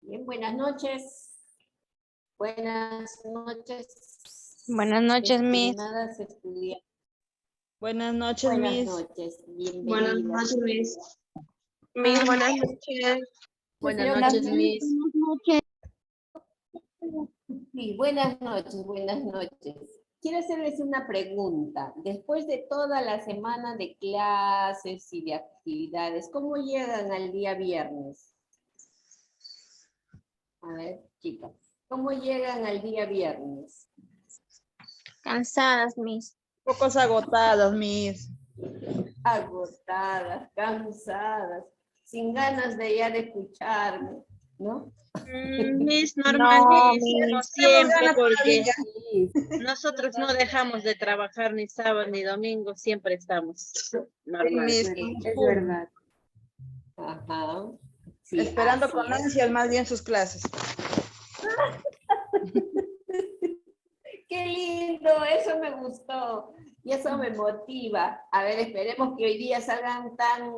Bien, buenas noches. Buenas noches. Buenas noches, Miss. Estimadas estudiantes. Buenas noches, Buenas Miss. noches. Bienvenidas. Buenas noches, Miss. Miss, buenas noches. Buenas noches, Miss. Sí, buenas noches, buenas noches. Quiero hacerles una pregunta. Después de toda la semana de clases y de actividades, ¿cómo llegan al día viernes? A ver, chicas, ¿cómo llegan al día viernes? Cansadas, Miss. Pocos agotadas, Miss. Agotadas, cansadas, sin ganas de ya de escucharme, ¿no? Miss, No, normalmente, Miss, siempre, porque Sí, nosotros no dejamos de trabajar ni sábado ni domingo, siempre estamos. Normal. Miss, es verdad. Ajá. Sí, esperando así con es. ansias más bien sus clases. Qué lindo, eso me gustó y eso me motiva. A ver, esperemos que hoy día salgan tan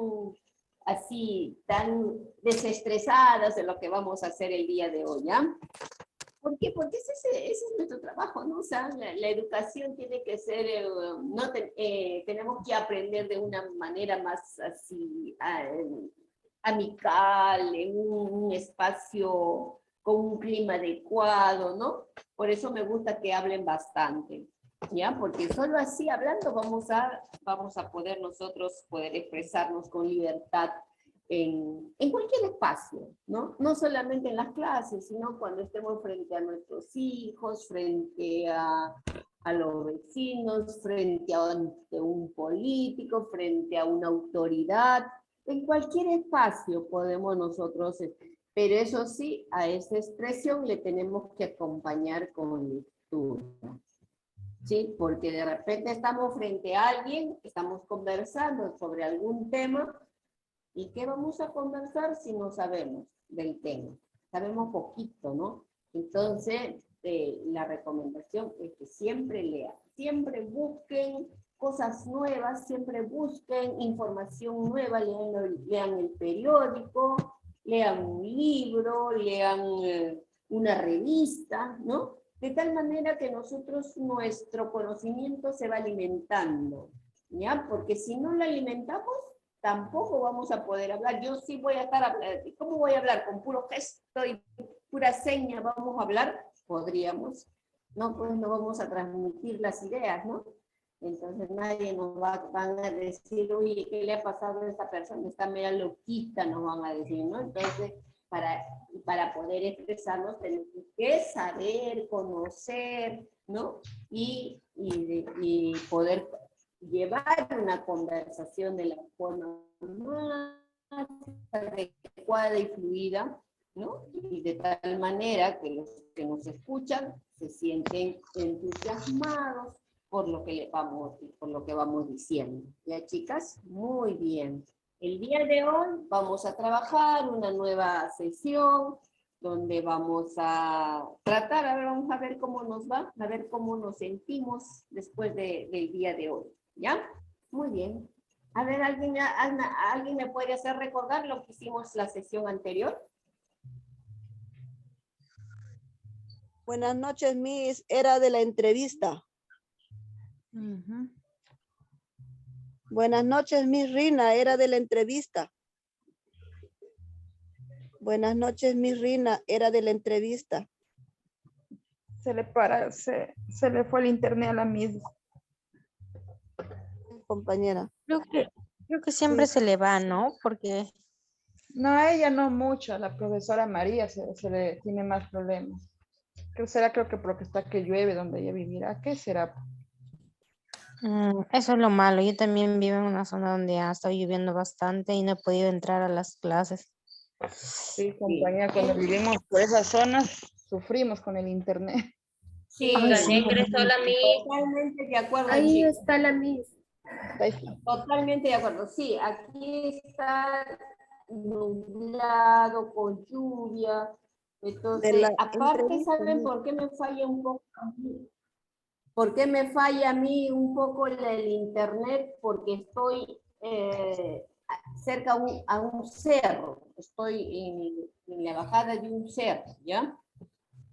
así, tan desestresadas de lo que vamos a hacer el día de hoy, ¿ya? ¿Por qué? Porque ese es nuestro trabajo, ¿no? O sea, la educación tiene que ser, tenemos que aprender de una manera más así, amical, en un espacio con un clima adecuado, ¿no? Por eso me gusta que hablen bastante, ¿ya? Porque solo así hablando vamos a poder nosotros poder expresarnos con libertad en cualquier espacio, ¿no? No solamente en las clases, sino cuando estemos frente a nuestros hijos, frente a los vecinos, frente a un político, frente a una autoridad. En cualquier espacio podemos nosotros, pero eso sí, a esa expresión le tenemos que acompañar con lectura. ¿Sí? Porque de repente estamos frente a alguien, estamos conversando sobre algún tema, ¿y qué vamos a conversar si no sabemos del tema? Sabemos poquito, ¿no? Entonces, la recomendación es que siempre lean, siempre busquen cosas nuevas, siempre busquen información nueva, lean el periódico, lean un libro, lean una revista, ¿no? De tal manera que nosotros, nuestro conocimiento se va alimentando, ¿ya? Porque si no lo alimentamos, tampoco vamos a poder hablar. Yo sí voy a estar hablando. ¿Cómo voy a hablar? ¿Con puro gesto y pura seña vamos a hablar? Podríamos. No, pues no vamos a transmitir las ideas, ¿no? Entonces nadie nos van a decir, oye, ¿qué le ha pasado a esta persona? Está media loquita, nos van a decir, ¿no? Entonces, para poder expresarnos tenemos que saber, conocer, ¿no? Y poder llevar una conversación de la forma más adecuada y fluida, ¿no? Y de tal manera que los que nos escuchan se sienten entusiasmados por lo que vamos diciendo. ¿Ya, chicas? Muy bien. El día de hoy vamos a trabajar una nueva sesión donde vamos a tratar, vamos a ver cómo nos va, a ver cómo nos sentimos después del día de hoy. ¿Ya? Muy bien. A ver, ¿alguien me puede hacer recordar lo que hicimos la sesión anterior? Buenas noches, Miss. Era de la entrevista. Buenas noches, Miss Rina. Era de la entrevista. Buenas noches, Miss Rina. Era de la entrevista. Se le fue el internet a la Miss. Compañera. Creo que siempre Sí. se le va, ¿no? Porque No, a ella no mucho, a la profesora María se le tiene más problemas. Creo que porque está que llueve donde ella vivirá. ¿Qué será? eso es lo malo. Yo también vivo en una zona donde ha estado lloviendo bastante y no he podido entrar a las clases. Sí, compañía, cuando vivimos por esas zonas, sufrimos con el internet. Sí, Ay, sí. Ingresó la Miss. totalmente de acuerdo. Ahí chicos. está la Miss. Ahí está. Totalmente de acuerdo. Sí, aquí está nublado, con lluvia. De Entonces, la aparte, entrevista. ¿saben por qué me falla un poco a mí? ¿Por qué me falla a mí un poco el internet? Porque estoy cerca a un cerro. estoy en la bajada de un cerro, ¿ya?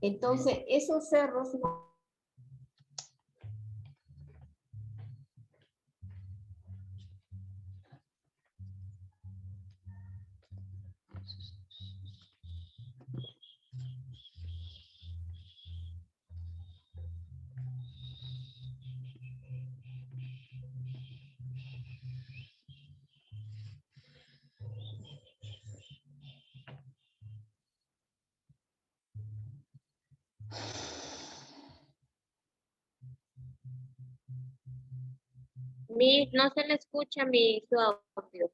Entonces, esos cerros no. Miss, no se le escucha su audio.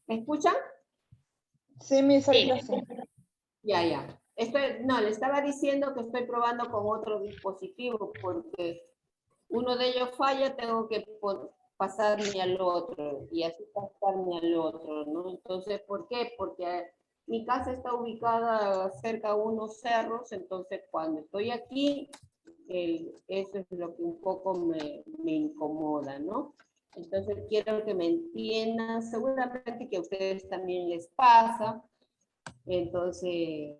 ¿Me escuchan? Sí, Miss, Sí. ahorita sí. Ya. No, le estaba diciendo que estoy probando con otro dispositivo porque uno de ellos falla, tengo que pasarme al otro y así pasarme al otro, ¿no? Entonces, ¿por qué? Porque mi casa está ubicada cerca de unos cerros, entonces cuando estoy aquí, eso es lo que un poco me incomoda, ¿no? Entonces quiero que me entiendan, seguramente que a ustedes también les pasa, entonces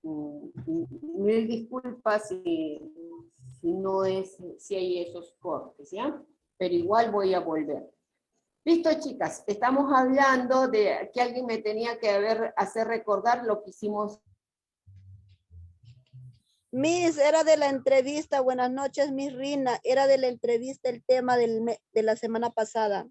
mil disculpas si hay esos cortes, ¿ya? Pero igual voy a volver. Listo, chicas, estamos hablando de que alguien me tenía que hacer recordar lo que hicimos. Miss, era de la entrevista. Buenas noches, Miss Rina. Era de la entrevista el tema de la semana pasada.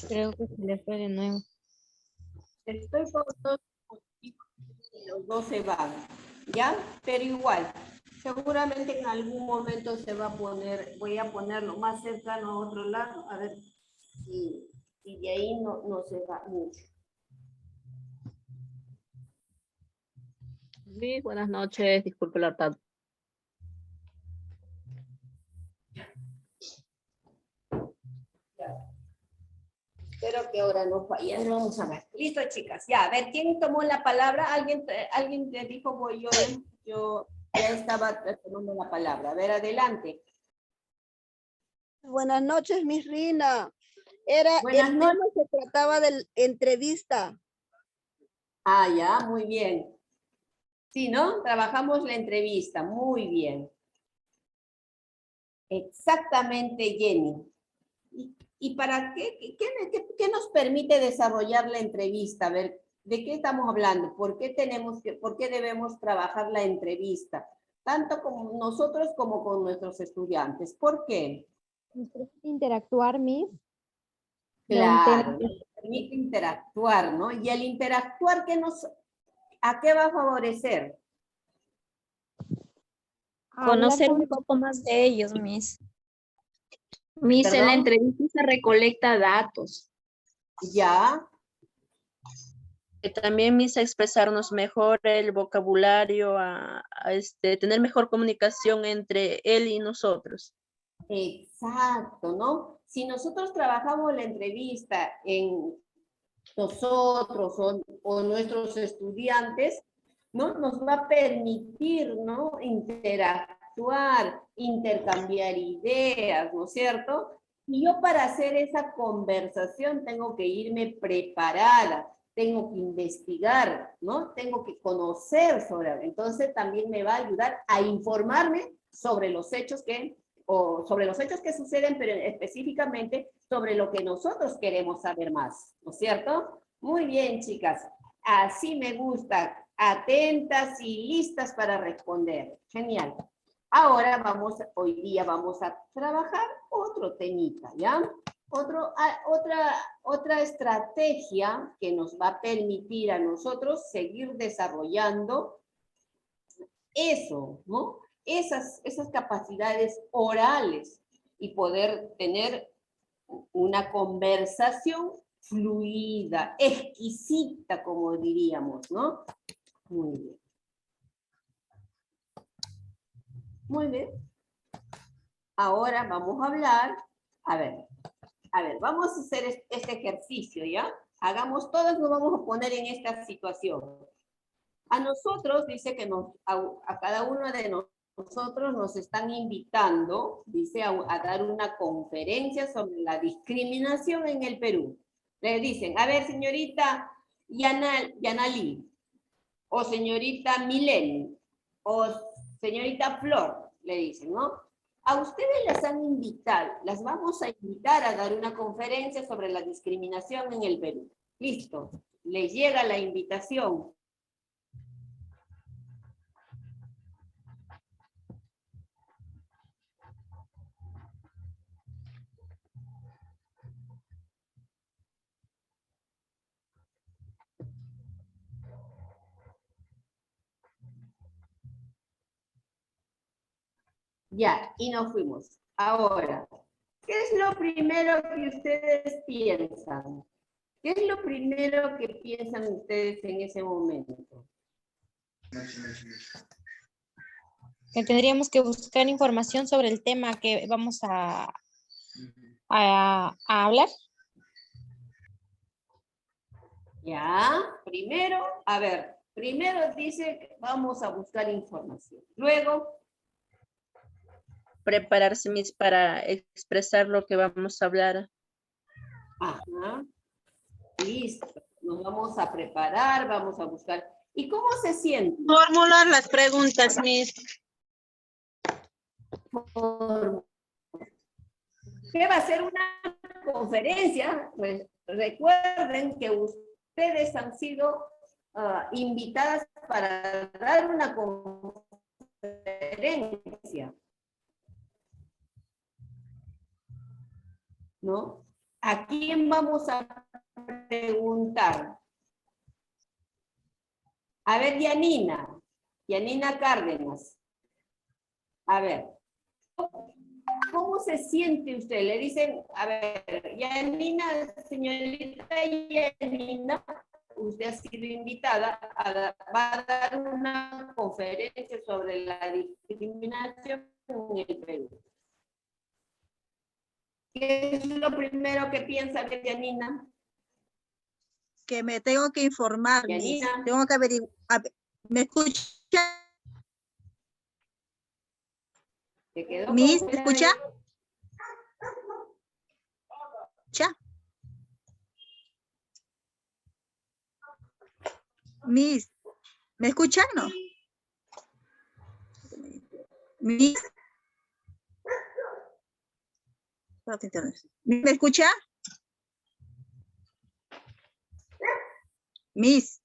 Creo que se le fue de nuevo. Estoy con dos dispositivos y los dos se van, ¿ya? Pero igual, seguramente en algún momento se va a poner, voy a ponerlo más cercano a otro lado, a ver si de ahí no se va mucho. Sí, buenas noches, disculpe la tarde. Espero que ahora no falle. Vamos a ver. Listo, chicas. Ya, a ver, ¿quién tomó la palabra? ¿Alguien te dijo voy yo? Yo ya estaba tomando la palabra. A ver, adelante. Buenas noches, Miss Rina. El Buenas tema noches. se trataba de la entrevista. Ah, ya, muy bien. Sí, ¿no? Trabajamos la entrevista. Muy bien. Exactamente, Jenny. ¿Y para qué nos permite desarrollar la entrevista? A ver, ¿de qué estamos hablando? ¿Por qué debemos trabajar la entrevista? Tanto con nosotros como con nuestros estudiantes. ¿Por qué? Interactuar, Miss. Claro, nos permite interactuar, ¿no? Y el interactuar, ¿a qué va a favorecer? Conocer un poco más de ellos, Miss. Miss, en la ¿Perdón? entrevista se recolecta datos. Ya, Que también misa expresarnos mejor el vocabulario, tener mejor comunicación entre él y nosotros. exacto, ¿no? Si nosotros trabajamos la entrevista en nosotros o nuestros estudiantes, ¿no? Nos va a permitir, ¿no? Interactuar, intercambiar ideas, ¿no es cierto? Y yo para hacer esa conversación tengo que irme preparada, tengo que investigar, ¿no? Tengo que conocer sobre, entonces también me va a ayudar a informarme sobre los hechos que suceden, pero específicamente sobre lo que nosotros queremos saber más, ¿no es cierto? Muy bien, chicas. Así me gusta. Atentas y listas para responder. Genial. Ahora hoy día vamos a trabajar otro temita, ¿ya? Otra estrategia que nos va a permitir a nosotros seguir desarrollando eso, ¿no? Esas capacidades orales y poder tener una conversación fluida, exquisita, como diríamos, ¿no? Muy bien. Muy bien. Ahora vamos a hablar, a ver, vamos a hacer este ejercicio, ¿ya? Hagamos todos, nos vamos a poner en esta situación. A nosotros, dice que a cada uno de nosotros nos están invitando, dice, a dar una conferencia sobre la discriminación en el Perú. Le dicen, a ver, señorita Yanali, o señorita Mileni, o señorita Flor, le dicen, ¿no? A ustedes las vamos a invitar a dar una conferencia sobre la discriminación en el Perú. Listo, les llega la invitación. Ya, y nos fuimos. Ahora, ¿qué es lo primero que ustedes piensan? ¿Qué es lo primero que piensan ustedes en ese momento? Que tendríamos que buscar información sobre el tema que vamos a hablar. Ya, primero, a ver, primero dice que vamos a buscar información. Luego, Prepararse, Miss, para expresar lo que vamos a hablar. ajá, listo, nos vamos a preparar, vamos a buscar. ¿Y cómo se siente? Formular las preguntas, Miss. ¿Qué va a ser una conferencia? Pues recuerden que ustedes han sido invitadas para dar una conferencia. ¿No? ¿A quién vamos a preguntar? A ver, Yanina Cárdenas. A ver, ¿cómo se siente usted? Le dicen, a ver, Yanina, señorita Yanina, usted ha sido invitada va a dar una conferencia sobre la discriminación en el Perú. ¿Qué es lo primero que piensa de Yanina? Que me tengo que informar, Miss. Yanina. Tengo que averiguar. ¿Me escucha? ¿Te quedó Miss, con ¿me escucha? ¿Ya? Miss, ¿me escucha? No. Miss. ¿Me escucha? Miss.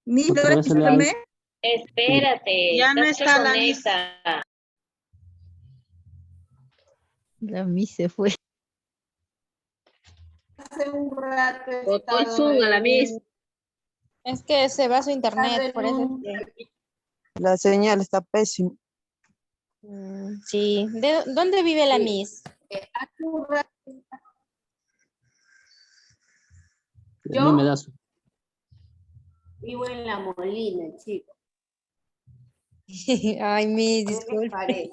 Miss, ¿logra escucharme? Espérate, Ya no se está la Miss. conecta. La Miss se fue. Hace un rato he Botó el estado Zoom a la en Miss. un- Es que se va su internet, estado por en eso. un- La señal está pésima. Sí. ¿Dónde vive la Sí. Miss? hace un rato No yo me das. vivo en La Molina, chicos. Ay, Miss, ¿Qué les disculpe. parece?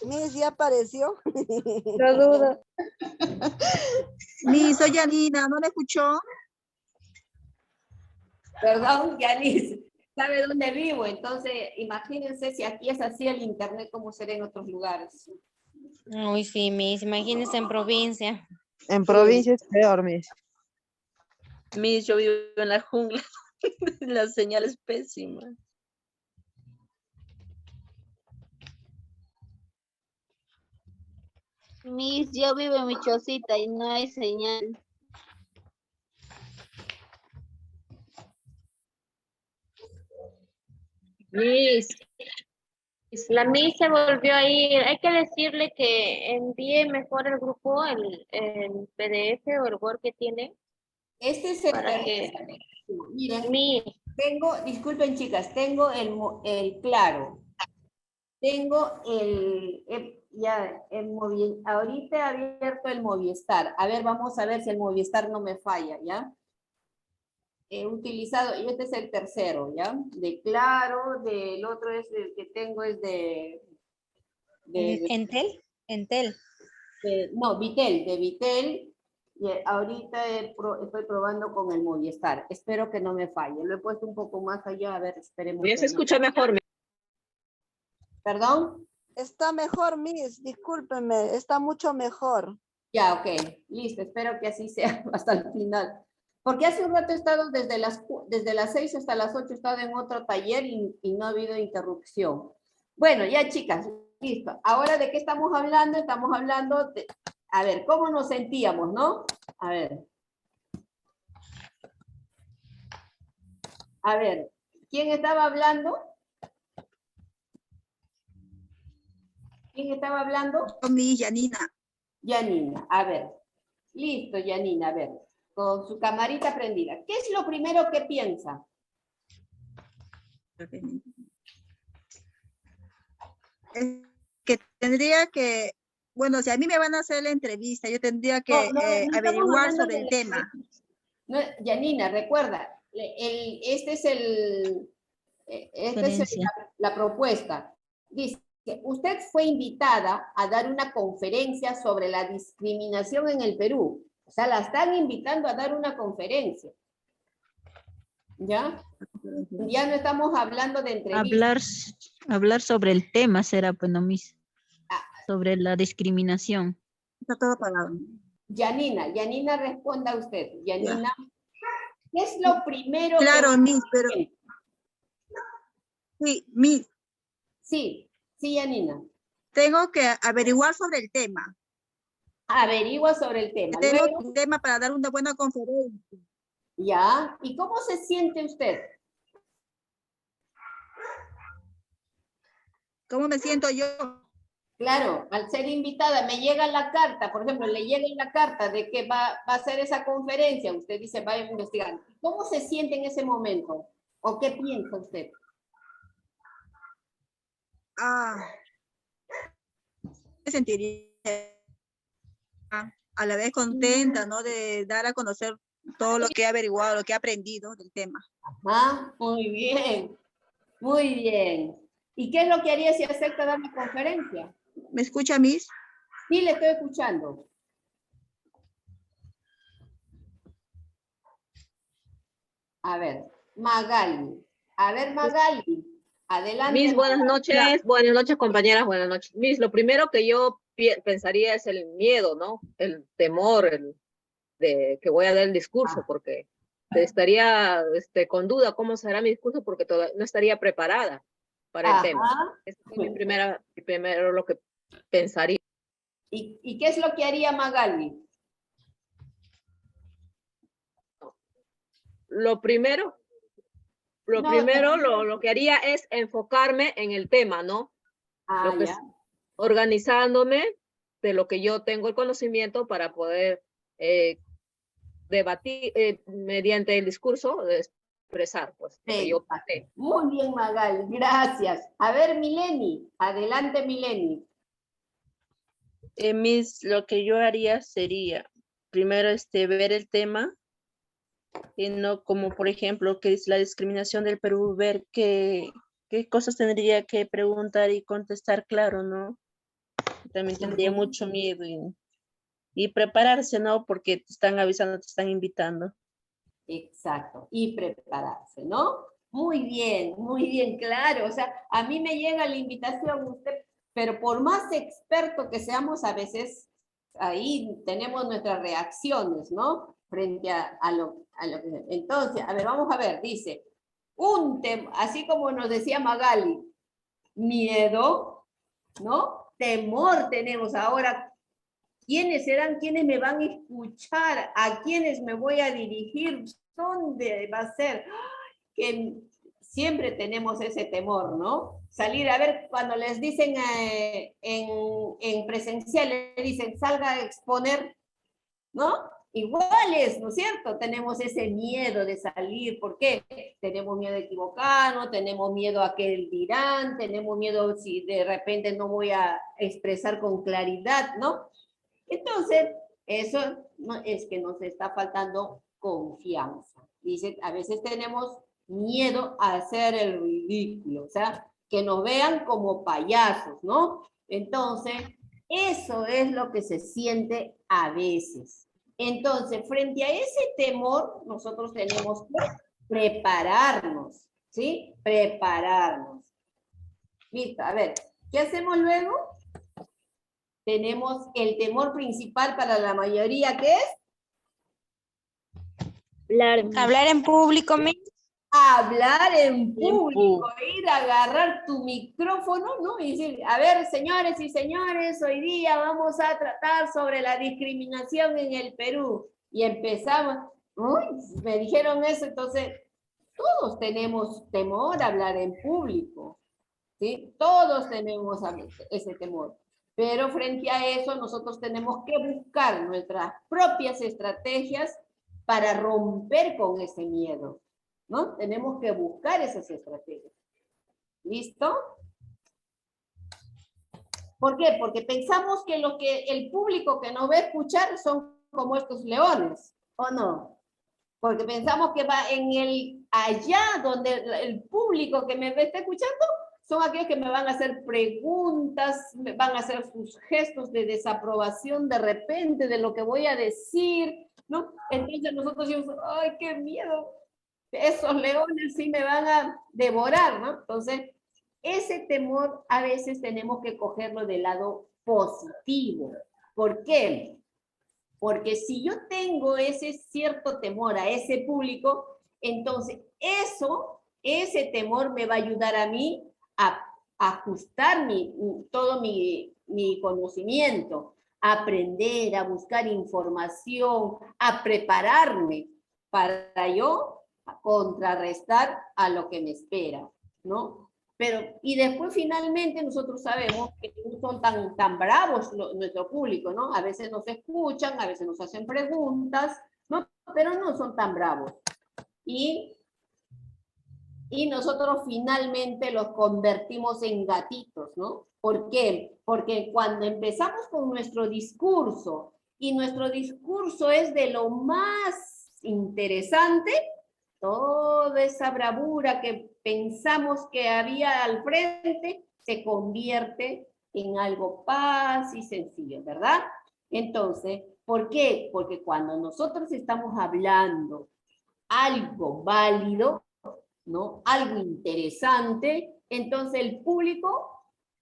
Miss, ¿ya apareció? No dudo. Miss, soy Yanina, ¿no me escuchó? Perdón, Yanis, ¿sabe dónde vivo? Entonces, imagínense si aquí es así el internet, ¿cómo será en otros lugares? Uy, sí, Miss, imagínese en provincia. En provincia es peor, Miss. Miss, yo vivo en la jungla. La señal es pésima. Miss, yo vivo en mi chocita y no hay señal. Miss, la Miss se volvió a ir. Hay que decirle que envíe mejor el grupo, el PDF o el Word que tiene. Este es el Para que- Miren, Miss, disculpen chicas, tengo el claro. Tengo ahorita he abierto el Movistar. A ver, vamos a ver si el Movistar no me falla, ¿ya? He utilizado, y este es el tercero, ¿ya? De Claro, del otro es el que tengo es de ¿Entel? Entel. No, Vitel, de Vitel. Y ahorita estoy probando con el Movistar. Espero que no me falle. Lo he puesto un poco más allá. A ver, esperemos. Ya se escucha mejor. ¿Perdón? Está mejor, Miss, discúlpeme, está mucho mejor. Ya, ok. Listo. Espero que así sea hasta el final. Porque hace un rato he estado desde las 6 hasta las 8 he estado en otro taller y no ha habido interrupción. Bueno, ya chicas, listo. Ahora, ¿de qué estamos hablando? Estamos hablando de, a ver, ¿cómo nos sentíamos, no? A ver. A ver, ¿quién estaba hablando? ¿Quién estaba hablando? Mi Yanina. Yanina, a ver. Listo, Yanina, a ver. Con su camarita prendida. ¿Qué es lo primero que piensa? Que tendría que, bueno, si a mí me van a hacer la entrevista, yo tendría que No estamos averiguar hablando sobre de el la tema. No, Yanina, recuerda, esta es la propuesta. Dice, usted fue invitada a dar una conferencia sobre la discriminación en el Perú. O sea, la están invitando a dar una conferencia. ¿Ya? Ya no estamos hablando de entrevistas. Hablar sobre el tema será, pues, no, Miss. Sobre la discriminación. Está todo pagado. Yanina, responda a usted. Yanina, ¿qué es lo primero claro, que... Miss, pero... Sí, Miss. Sí, Yanina. Tengo que averiguar sobre el tema. Averigua sobre el tema. Tengo Luego, un tema para dar una buena conferencia. ya. ¿Y cómo se siente usted? ¿Cómo me siento yo? Claro, al ser invitada, me llega la carta, por ejemplo, le llega la carta de que va a hacer esa conferencia, usted dice, vaya a investigar. ¿Cómo se siente en ese momento? ¿O qué piensa usted? Me sentiría a la vez contenta, ¿no? De dar a conocer todo lo que he averiguado, lo que he aprendido del tema. Ah, muy bien, muy bien. ¿Y qué es lo que haría si acepta dar la conferencia? ¿Me escucha, Miss? Sí, le estoy escuchando. A ver, Magali. A ver, Magali. Adelante. Miss, buenas noches. Buenas noches, compañeras. Buenas noches. Miss, lo primero que yo pensaría es el miedo, ¿no? El temor de que voy a dar el discurso, porque estaría con duda cómo será mi discurso, porque no estaría preparada para el tema. Eso es primero lo que pensaría. ¿Y qué es lo que haría Magali? Lo primero, lo que haría es enfocarme en el tema, ¿no? Organizándome de lo que yo tengo el conocimiento para poder debatir mediante el discurso, expresar, pues, lo que yo pasé. Muy bien, Magali, gracias. A ver, Mileni, adelante, Mileni. Miss, lo que yo haría sería, primero, ver el tema, y no como, por ejemplo, que es la discriminación del Perú, ver qué cosas tendría que preguntar y contestar claro, ¿no? También tendría mucho miedo y prepararse, ¿no? Porque te están avisando, te están invitando. Exacto, y prepararse, ¿no? Muy bien, claro. O sea, a mí me llega la invitación, usted, pero por más experto que seamos, a veces ahí tenemos nuestras reacciones, ¿no? Frente a lo que... Entonces, a ver, vamos a ver, dice, así como nos decía Magali, miedo, ¿no? Temor tenemos ahora. ¿Quiénes serán? ¿Quiénes me van a escuchar? ¿A quiénes me voy a dirigir? ¿Dónde va a ser? Que siempre tenemos ese temor, ¿no? Salir a ver cuando les dicen en presencial, le dicen salga a exponer, ¿no? Iguales, ¿no es cierto? Tenemos ese miedo de salir. ¿Por qué? Tenemos miedo de equivocarnos, tenemos miedo a que dirán, tenemos miedo si de repente no voy a expresar con claridad, ¿no? Entonces, eso es que nos está faltando confianza. Dice, a veces tenemos miedo a hacer el ridículo, o sea, que nos vean como payasos, ¿no? Entonces, Eso es lo que se siente a veces. Entonces, frente a ese temor, nosotros tenemos que prepararnos, ¿sí? Prepararnos. Listo, a ver, ¿qué hacemos luego? Tenemos el temor principal para la mayoría, ¿qué es? Hablar en público, Miss. Hablar en público, ir a agarrar tu micrófono, ¿no? Y decir, a ver, señores y señores, hoy día vamos a tratar sobre la discriminación en el Perú. Y empezamos, uy, me dijeron eso, entonces, todos tenemos temor a hablar en público, ¿sí? Todos tenemos ese temor. Pero frente a eso, nosotros tenemos que buscar nuestras propias estrategias para romper con ese miedo, ¿no? Tenemos que buscar esas estrategias. ¿Listo? ¿Por qué? Porque pensamos que el público que nos va a escuchar son como estos leones, ¿o no? Porque pensamos que va allá donde el público que me está escuchando son aquellos que me van a hacer preguntas, me van a hacer sus gestos de desaprobación de repente de lo que voy a decir, ¿no? Entonces nosotros decimos, ¡ay, qué miedo! Esos leones sí me van a devorar, ¿no? Entonces, ese temor a veces tenemos que cogerlo del lado positivo. ¿Por qué? Porque si yo tengo ese cierto temor a ese público, entonces ese temor me va a ayudar a mí a ajustar todo mi conocimiento, a aprender, a buscar información, a prepararme para yo contrarrestar a lo que me espera, ¿no? Y después finalmente nosotros sabemos que no son tan bravos nuestro público, ¿no? A veces nos escuchan, a veces nos hacen preguntas, ¿no? Pero no son tan bravos. Y nosotros finalmente los convertimos en gatitos, ¿no? ¿Por qué? Porque cuando empezamos con nuestro discurso, y nuestro discurso es de lo más interesante, toda esa bravura que pensamos que había al frente se convierte en algo paz y sencillo, ¿verdad? Entonces, ¿por qué? Porque cuando nosotros estamos hablando algo válido, ¿no? Algo interesante, entonces el público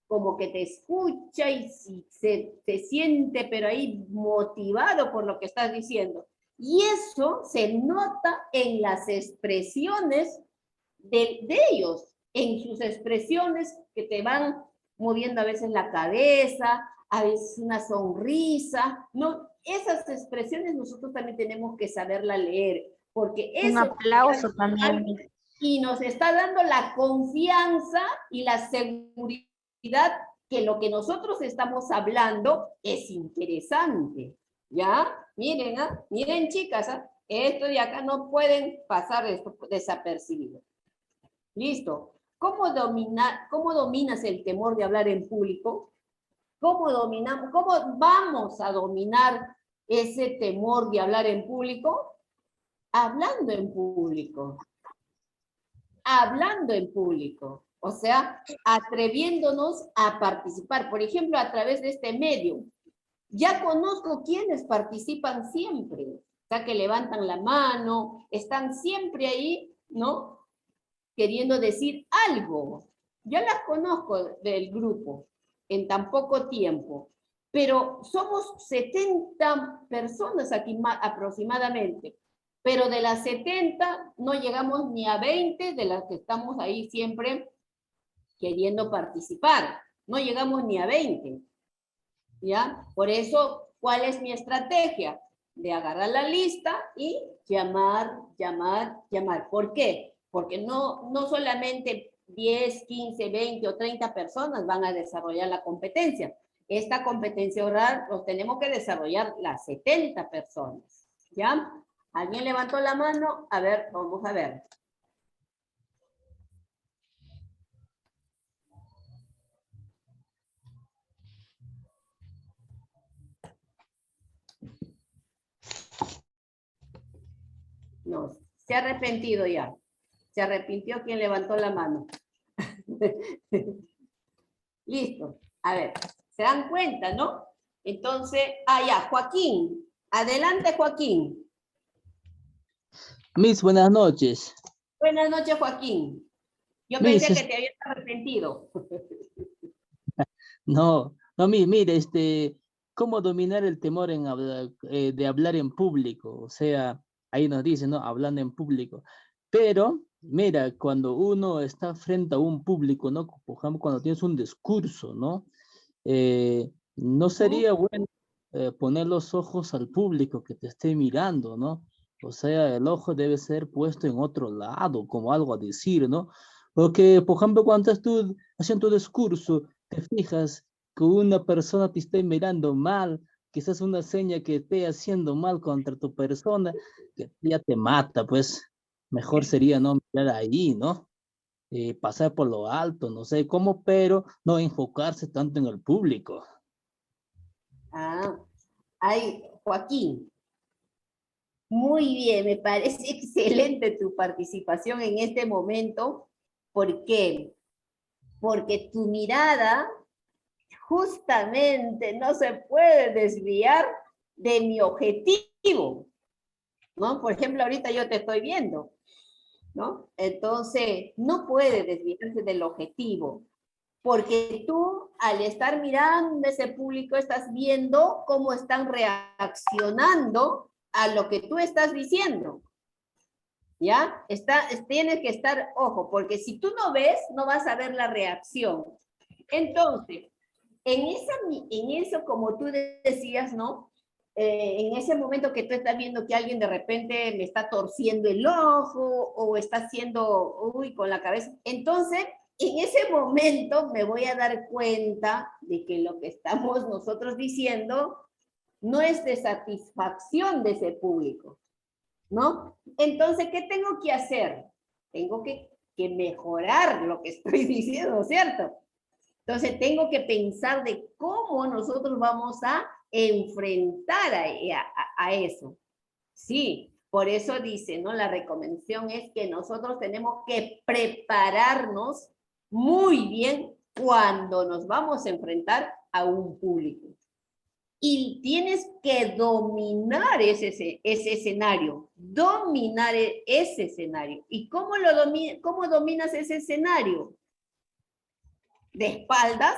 como que te escucha y se siente pero ahí motivado por lo que estás diciendo. Y eso se nota en las expresiones de ellos, en sus expresiones que te van moviendo a veces la cabeza, a veces una sonrisa, ¿no? Esas expresiones nosotros también tenemos que saberla leer, porque Un eso aplauso también. y nos está dando la confianza y la seguridad que lo que nosotros estamos hablando es interesante, ¿ya? Miren, miren chicas, esto de acá no pueden pasar esto desapercibido. Listo. ¿Cómo dominas el temor de hablar en público? ¿Cómo vamos a dominar ese temor de hablar en público? Hablando en público. Hablando en público. O sea, atreviéndonos a participar. Por ejemplo, a través de este medio. Ya conozco quienes participan siempre. O sea, que levantan la mano, están siempre ahí, ¿no? Queriendo decir algo. Ya las conozco del grupo en tan poco tiempo. Pero somos 70 personas aquí aproximadamente. Pero de las 70 no llegamos ni a 20 de las que estamos ahí siempre queriendo participar. No llegamos ni a 20. ¿Ya? Por eso, ¿cuál es mi estrategia? De agarrar la lista y llamar. ¿Por qué? Porque no solamente 10, 15, 20 o 30 personas van a desarrollar la competencia. Esta competencia oral los tenemos que desarrollar las 70 personas. ¿Ya? ¿Alguien levantó la mano? A ver, vamos a ver. No, se ha arrepentido ya. Se arrepintió quien levantó la mano. Listo. A ver, ¿Se dan cuenta, no? Entonces, ya, Joaquín. Adelante, Joaquín. Miss, buenas noches. Buenas noches, Joaquín. Yo Miss, pensé que te habías arrepentido. no, mire, ¿cómo dominar el temor en de hablar en público? O sea, ahí nos dice, ¿no? Hablando en público. Pero, mira, cuando uno está frente a un público, ¿no? Por ejemplo, cuando tienes un discurso, ¿no? No sería bueno poner los ojos al público que te esté mirando, ¿no? O sea, el ojo debe ser puesto en otro lado, como algo a decir, ¿no? Porque, por ejemplo, cuando estás tú haciendo tu discurso, te fijas que una persona te esté mirando mal, quizás una seña que esté haciendo mal contra tu persona, que ya te mata, pues mejor sería no mirar ahí, ¿no? Pasar por lo alto, no sé cómo, pero no enfocarse tanto en el público. Joaquín, muy bien, me parece excelente tu participación en este momento. ¿Por qué? Porque tu mirada justamente no se puede desviar de mi objetivo, ¿no? Por ejemplo, ahorita yo te estoy viendo, ¿no? Entonces, no puede desviarse del objetivo, porque tú, al estar mirando ese público, estás viendo cómo están reaccionando a lo que tú estás diciendo. ¿Ya? Tienes que estar, ojo, porque si tú no ves, no vas a ver la reacción. Entonces, en eso, como tú decías, ¿no? En ese momento que tú estás viendo que alguien de repente me está torciendo el ojo o está haciendo, con la cabeza, entonces, en ese momento me voy a dar cuenta de que lo que estamos nosotros diciendo no es de satisfacción de ese público, ¿no? Entonces, ¿qué tengo que hacer? Tengo que mejorar lo que estoy diciendo, ¿cierto? Entonces, tengo que pensar de cómo nosotros vamos a enfrentar a eso. Sí, por eso dice, ¿no? La recomendación es que nosotros tenemos que prepararnos muy bien cuando nos vamos a enfrentar a un público. Y tienes que dominar ese escenario, dominar ese escenario. ¿Y cómo dominas ese escenario? ¿De espaldas?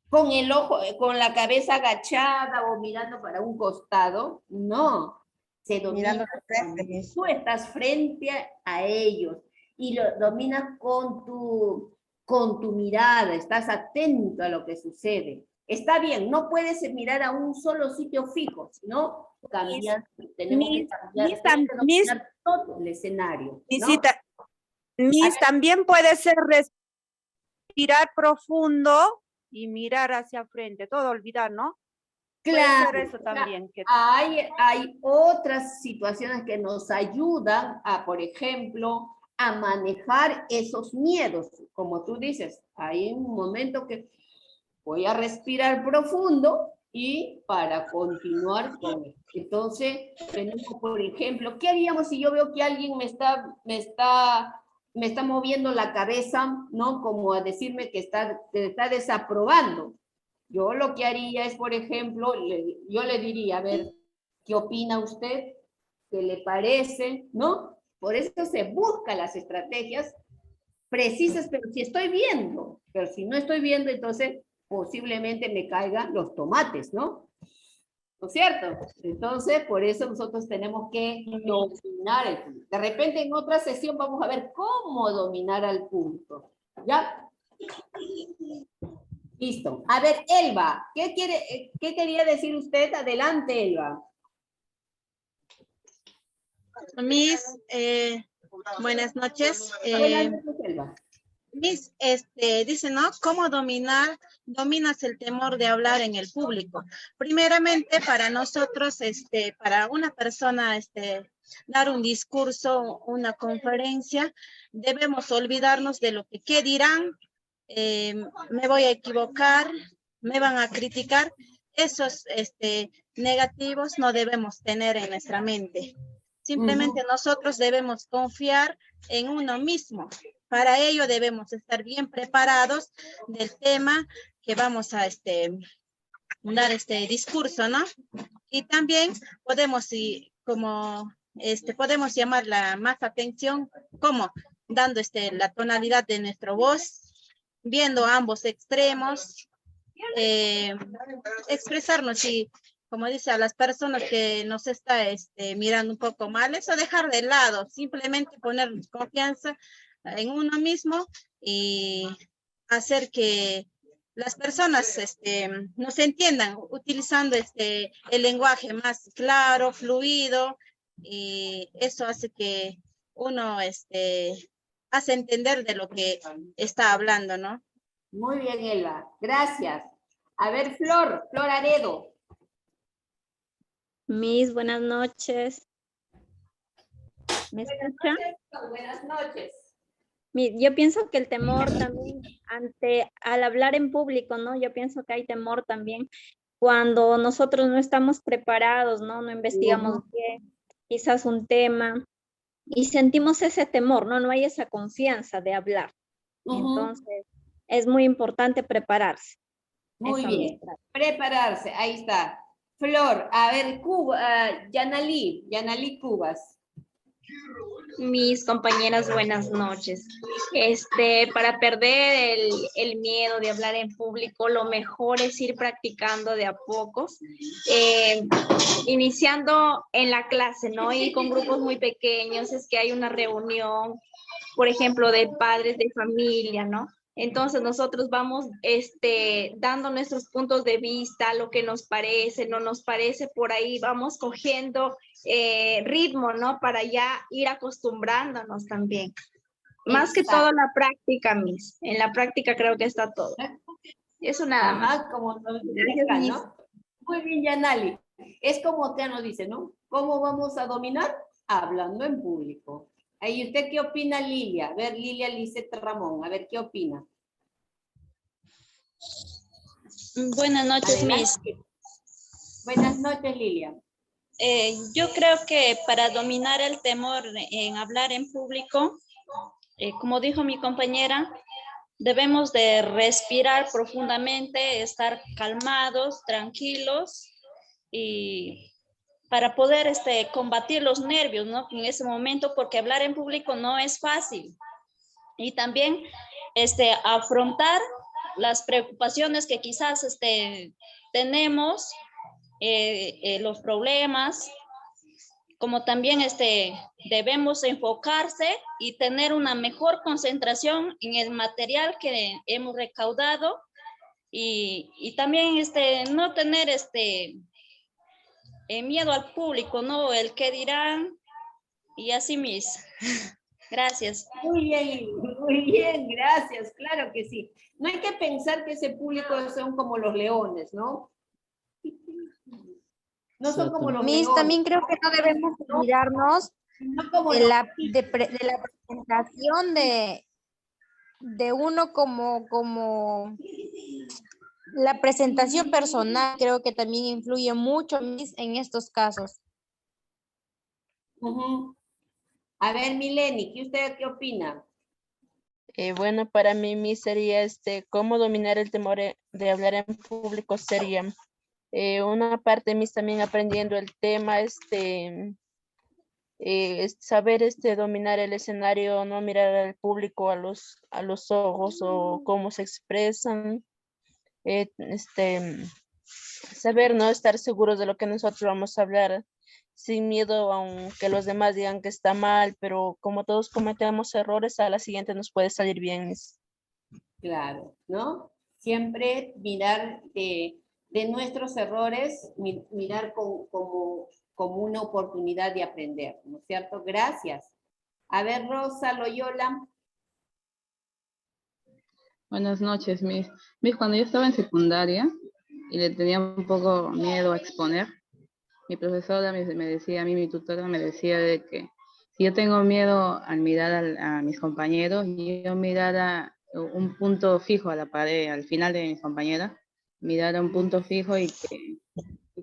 ¿Con el ojo, con la cabeza agachada o mirando para un costado? No, se domina cuando tú estás frente a ellos y lo dominas con tu mirada, estás atento a lo que sucede. Está bien, no puedes mirar a un solo sitio fijo, sino cambiar, tenemos que cambiar todo el escenario, ¿no? También puede ser respirar profundo y mirar hacia frente, todo olvidar, ¿no? Claro, puede ser eso también. Hay otras situaciones que nos ayudan a, por ejemplo, a manejar esos miedos. Como tú dices, hay un momento que voy a respirar profundo y para continuar con esto. Entonces, tenemos, por ejemplo, ¿qué haríamos si yo veo que alguien me está moviendo la cabeza, ¿no? Como a decirme que está desaprobando. Yo lo que haría es, por ejemplo, yo le diría, a ver, ¿qué opina usted? ¿Qué le parece? ¿No? Por eso se buscan las estrategias precisas, pero si estoy viendo, pero si no estoy viendo, entonces posiblemente me caigan los tomates, ¿no? ¿No es cierto? Entonces, por eso nosotros tenemos que dominar el público. De repente, en otra sesión vamos a ver cómo dominar al público. ¿Ya? Listo. A ver, Elba, ¿qué quería decir usted? Adelante, Elba. Miss, buenas noches. Buenas noches, Elba. Miss, dice, ¿no? ¿Cómo dominas el temor de hablar en el público? Primeramente, para nosotros, para una persona, dar un discurso, una conferencia, debemos olvidarnos de lo que ¿qué dirán? Me voy a equivocar, me van a criticar. Esos negativos no debemos tener en nuestra mente. Simplemente nosotros debemos confiar en uno mismo. Para ello debemos estar bien preparados del tema que vamos a dar este discurso, ¿no? Y también podemos, podemos llamar más atención, como dando la tonalidad de nuestra voz, viendo ambos extremos, expresarnos y, como dice, a las personas que nos está mirando un poco mal, eso dejar de lado, simplemente poner confianza en uno mismo y hacer que las personas nos entiendan utilizando el lenguaje más claro, fluido, y eso hace que uno hace entender de lo que está hablando, ¿no? Muy bien, Elba. Gracias. A ver, Flor Aredo. Miss, buenas noches. ¿Me escuchan? Buenas noches. Yo pienso que el temor también al hablar en público, ¿no? Yo pienso que hay temor también cuando nosotros no estamos preparados, ¿no? No investigamos bien, quizás un tema, y sentimos ese temor, ¿no? No hay esa confianza de hablar. Entonces, es muy importante prepararse. Muy Eso bien, mismo. prepararse, ahí está. Flor, a ver, Yanali Cubas. Mis compañeras, buenas noches. Para perder el miedo de hablar en público, lo mejor es ir practicando de a pocos, iniciando en la clase, ¿no? Y con grupos muy pequeños, es que hay una reunión, por ejemplo, de padres de familia, ¿no? Entonces nosotros vamos dando nuestros puntos de vista, lo que nos parece, no nos parece, por ahí vamos cogiendo ritmo, ¿no? Para ya ir acostumbrándonos también. Más que todo la práctica, Miss. En la práctica creo que está todo. Eso nada más. Como nos dice acá, ¿no? Muy bien, Yanali. Es como usted nos dice, ¿no? ¿Cómo vamos a dominar? Hablando en público. ¿Y usted qué opina, Lilia? A ver, Lilia Lisette Ramón, a ver, ¿qué opina? Buenas noches, Miss. Buenas noches, Lilia. Yo creo que para dominar el temor en hablar en público, como dijo mi compañera, debemos de respirar profundamente, estar calmados, tranquilos y para poder combatir los nervios, ¿no? En ese momento, porque hablar en público no es fácil. Y también afrontar las preocupaciones que quizás tenemos, los problemas, como también debemos enfocarse y tener una mejor concentración en el material que hemos recaudado y también no tener miedo al público, ¿no? El qué dirán y así mismo. Gracias. Muy bien, gracias, claro que sí. No hay que pensar que ese público son como los leones, ¿no? No son como los Miss, leones. también creo que no debemos olvidarnos de la presentación de uno como la presentación personal, creo que también influye mucho, Miss, en estos casos. A ver, Mileni, ¿usted qué opina? Bueno, para mí sería cómo dominar el temor de hablar en público sería una parte de mí también aprendiendo el tema, saber dominar el escenario, no mirar al público a los ojos o cómo se expresan, saber no estar seguros de lo que nosotros vamos a hablar sin miedo aunque los demás digan que está mal, pero como todos cometemos errores, a la siguiente nos puede salir bien. Claro, ¿no? Siempre mirar de nuestros errores, mirar como una oportunidad de aprender, ¿no es cierto? Gracias. A ver, Rosa Loyola. Buenas noches, Miss. Miss, cuando yo estaba en secundaria y le tenía un poco miedo a exponer, mi profesora me decía, a mí mi tutora me decía de que si yo tengo miedo al mirar a mis compañeros, yo mirara un punto fijo a la pared, al final de mis compañeras, mirara un punto fijo y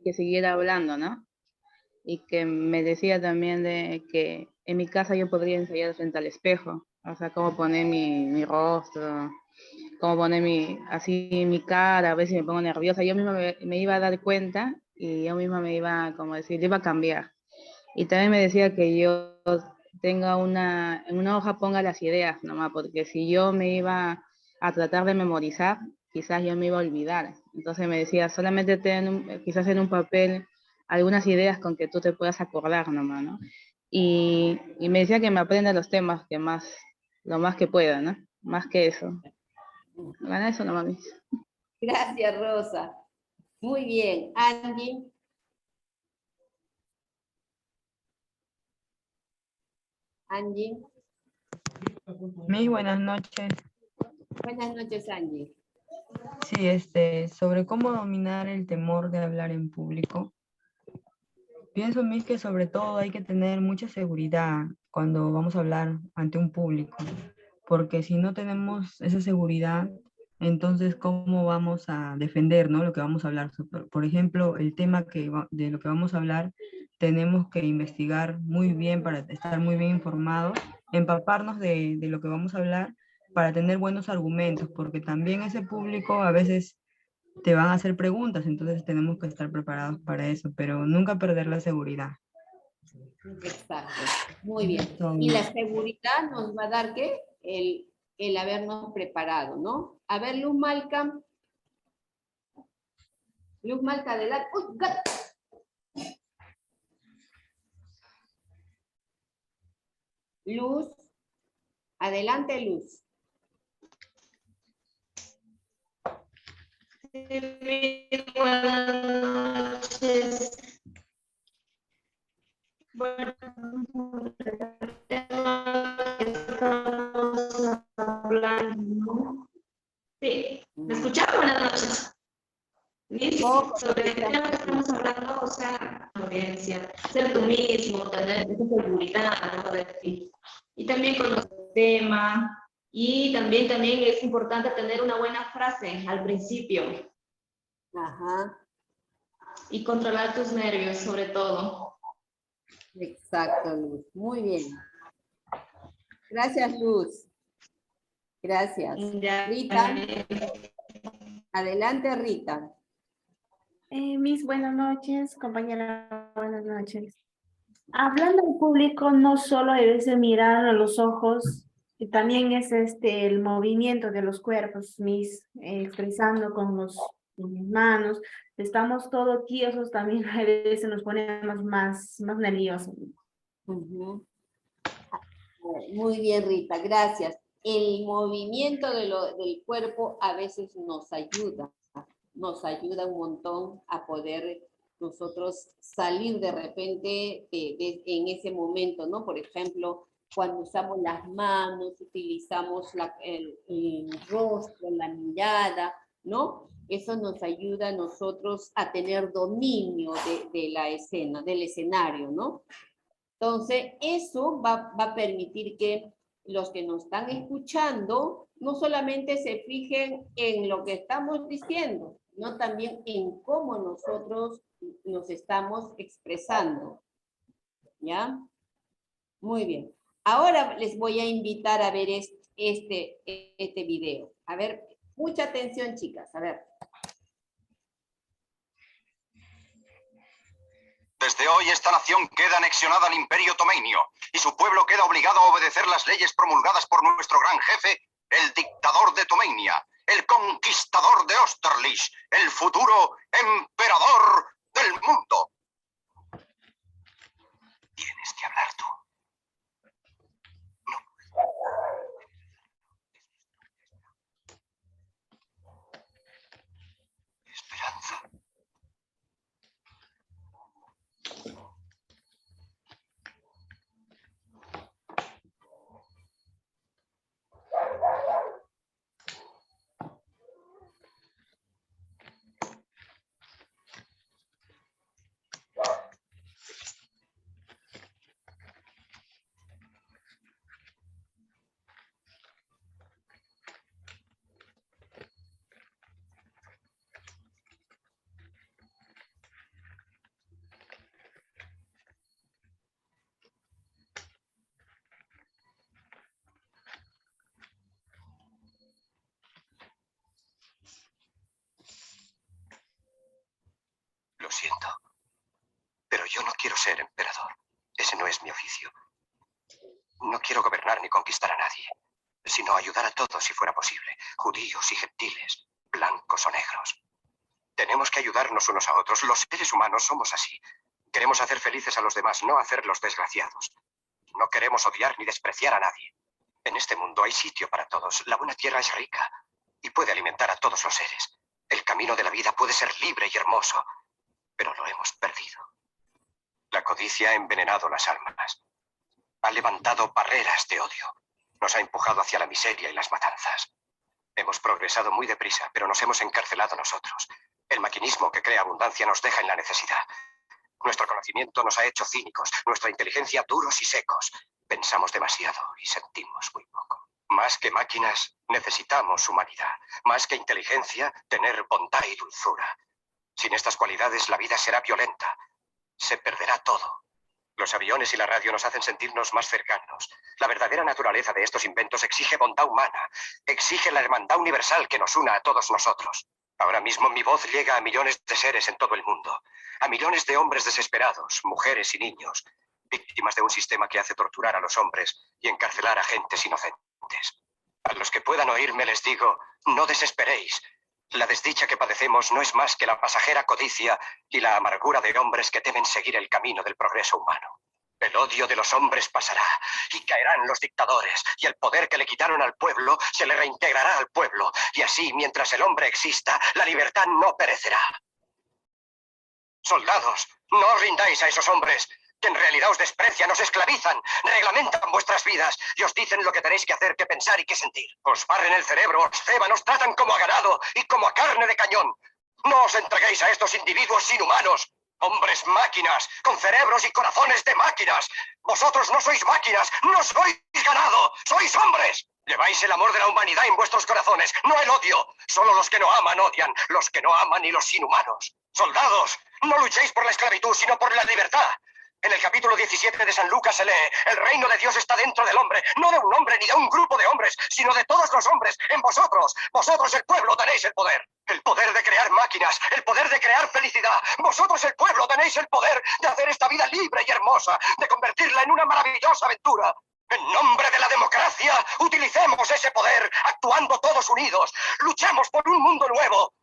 que siguiera hablando, ¿no? Y que me decía también de que en mi casa yo podría ensayar frente al espejo, o sea, cómo poner mi rostro, cómo poner así mi cara, a ver si me pongo nerviosa. Yo misma me iba a dar cuenta y yo misma me iba, como decir, iba a cambiar. Y también me decía que yo tenga en una hoja ponga las ideas nomás, porque si yo me iba a tratar de memorizar, quizás yo me iba a olvidar. Entonces me decía, solamente quizás en un papel algunas ideas con que tú te puedas acordar nomás, ¿no? Y me decía que me aprenda los temas lo más que pueda, ¿no? Más que eso. Gana eso nomás. Gracias, Rosa. Muy bien. Angie. Angie. Muy buenas noches. Buenas noches, Angie. Sí, sobre cómo dominar el temor de hablar en público. Pienso Miss, que sobre todo hay que tener mucha seguridad cuando vamos a hablar ante un público, porque si no tenemos esa seguridad, entonces cómo vamos a defender, ¿no?, lo que vamos a hablar. Por ejemplo, el tema de lo que vamos a hablar, tenemos que investigar muy bien para estar muy bien informados, empaparnos de lo que vamos a hablar para tener buenos argumentos, porque también ese público a veces te van a hacer preguntas, entonces tenemos que estar preparados para eso, pero nunca perder la seguridad. Exacto. Muy bien. Y la seguridad nos va a dar, ¿qué? El habernos preparado, ¿no? A ver, Luz Malca. Luz Malca, adelante. ¡Uy, gato! Luz. Adelante, Luz. Buenas noches. Bueno, estamos hablando. Sí, ¿me escuchan? Buenas noches. Listo, sobre el tema que estamos hablando, o sea, audiencia, ser tú mismo, tener esa seguridad, ¿no?, de ti. Y también con los temas, y también es importante tener una buena frase al principio. Ajá. Y controlar tus nervios, sobre todo. Exacto, Luz. Muy bien. Gracias, Luz. Gracias. Rita. Adelante, Rita. Miss, buenas noches, compañera, buenas noches. Hablando en público, no solo debes de mirar a los ojos, y también es el movimiento de los cuerpos, Miss, expresando con las manos. Estamos todos tiesos, también a veces nos ponemos más nerviosos. Muy bien, Rita, gracias. El movimiento del cuerpo a veces nos ayuda un montón a poder nosotros salir de repente en ese momento, ¿no? Por ejemplo, cuando usamos las manos, utilizamos el rostro, la mirada, ¿no? Eso nos ayuda a nosotros a tener dominio de la escena, del escenario, ¿no? Entonces, eso va a permitir que los que nos están escuchando no solamente se fijen en lo que estamos diciendo, sino también en cómo nosotros nos estamos expresando. ¿Ya? Muy bien. Ahora les voy a invitar a ver este video. A ver, mucha atención, chicas. A ver. Desde hoy esta nación queda anexionada al Imperio Tomeinio y su pueblo queda obligado a obedecer las leyes promulgadas por nuestro gran jefe, el dictador de Tomeinia, el conquistador de Austerlitz, el futuro emperador del mundo. Tienes que hablar tú. Esperanza. ser emperador. Ese no es mi oficio. No quiero gobernar ni conquistar a nadie, sino ayudar a todos si fuera posible, judíos y gentiles, blancos o negros. Tenemos que ayudarnos unos a otros. Los seres humanos somos así. Queremos hacer felices a los demás, no hacerlos desgraciados. No queremos odiar ni despreciar a nadie. En este mundo hay sitio para todos. La buena tierra es rica y puede alimentar a todos los seres. El camino de la vida puede ser libre y hermoso, pero lo hemos perdido. La codicia ha envenenado las almas. Ha levantado barreras de odio. Nos ha empujado hacia la miseria y las matanzas. Hemos progresado muy deprisa, pero nos hemos encarcelado nosotros. El maquinismo que crea abundancia nos deja en la necesidad. Nuestro conocimiento nos ha hecho cínicos, nuestra inteligencia duros y secos. Pensamos demasiado y sentimos muy poco. Más que máquinas, necesitamos humanidad. Más que inteligencia, tener bondad y dulzura. Sin estas cualidades, la vida será violenta. Se perderá todo. Los aviones y la radio nos hacen sentirnos más cercanos. La verdadera naturaleza de estos inventos exige bondad humana. Exige la hermandad universal que nos una a todos nosotros. Ahora mismo mi voz llega a millones de seres en todo el mundo. A millones de hombres desesperados, mujeres y niños, víctimas de un sistema que hace torturar a los hombres y encarcelar a gentes inocentes. A los que puedan oírme les digo, no desesperéis. La desdicha que padecemos no es más que la pasajera codicia y la amargura de hombres que temen seguir el camino del progreso humano. El odio de los hombres pasará y caerán los dictadores y el poder que le quitaron al pueblo se le reintegrará al pueblo y así, mientras el hombre exista, la libertad no perecerá. Soldados, no os rindáis a esos hombres que en realidad os desprecian, os esclavizan, reglamentan vuestras vidas y os dicen lo que tenéis que hacer, que pensar y que sentir. Os barren el cerebro, os ceban, os tratan como a ganado y como a carne de cañón. No os entreguéis a estos individuos inhumanos. Hombres máquinas, con cerebros y corazones de máquinas. Vosotros no sois máquinas, no sois ganado, sois hombres. Lleváis el amor de la humanidad en vuestros corazones, no el odio. Solo los que no aman odian, los que no aman y los inhumanos. Soldados, no luchéis por la esclavitud, sino por la libertad. En el capítulo 17 de San Lucas se lee, el reino de Dios está dentro del hombre, no de un hombre ni de un grupo de hombres, sino de todos los hombres, en vosotros. Vosotros el pueblo tenéis el poder de crear máquinas, el poder de crear felicidad. Vosotros el pueblo tenéis el poder de hacer esta vida libre y hermosa, de convertirla en una maravillosa aventura. En nombre de la democracia, utilicemos ese poder, actuando todos unidos. Luchemos por un mundo nuevo,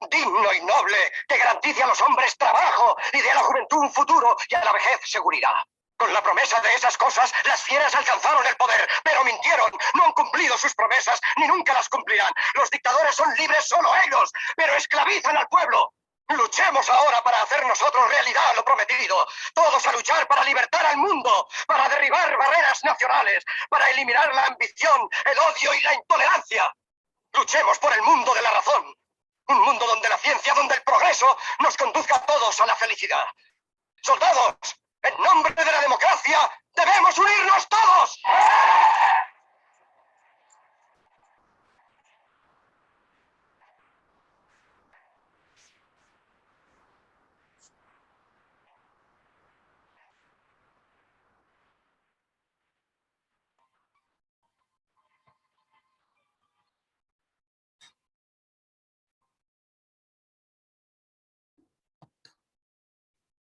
digno y noble, que garantice a los hombres trabajo y dé a la juventud un futuro y a la vejez seguridad. Con la promesa de esas cosas, las fieras alcanzaron el poder, pero mintieron, no han cumplido sus promesas, ni nunca las cumplirán. Los dictadores son libres solo ellos, pero esclavizan al pueblo. Luchemos ahora para hacer nosotros realidad lo prometido. Todos a luchar para libertar al mundo, para derribar barreras nacionales, para eliminar la ambición, el odio y la intolerancia. Luchemos por el mundo de la razón. Un mundo donde la ciencia, donde el progreso nos conduzca a todos a la felicidad. Soldados, en nombre de la democracia, debemos unirnos todos.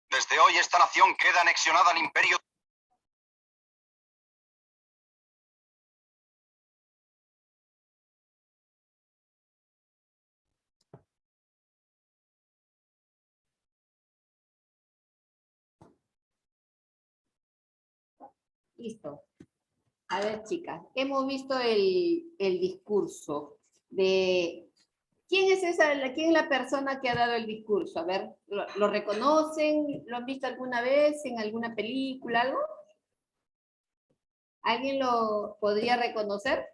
Desde hoy esta nación queda anexionada al imperio. Listo. A ver, chicas, hemos visto el discurso de... ¿Quién es quién es la persona que ha dado el discurso? A ver, ¿lo reconocen? ¿Lo han visto alguna vez en alguna película, algo? ¿Alguien lo podría reconocer?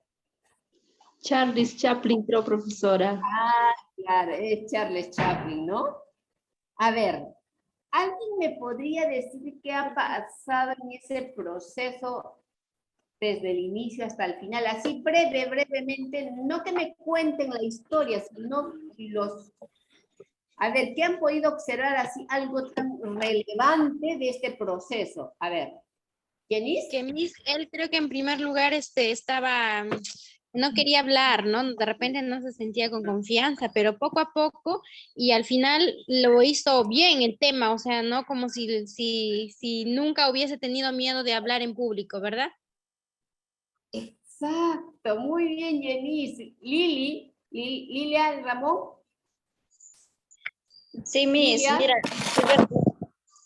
Charles Chaplin, creo, profesora. Ah, claro, es Charles Chaplin, ¿no? A ver, ¿alguien me podría decir qué ha pasado en ese proceso desde el inicio hasta el final? Así brevemente, no que me cuenten la historia, sino a ver, ¿qué han podido observar así algo tan relevante de este proceso? A ver, ¿quién es? Que él creo que en primer lugar estaba no quería hablar, ¿no? De repente no se sentía con confianza, pero poco a poco y al final lo hizo bien el tema, o sea, ¿no? Como si nunca hubiese tenido miedo de hablar en público, ¿verdad? Exacto, muy bien, Jenny. Lilian Ramón. Sí, Miss, Lilian. mira,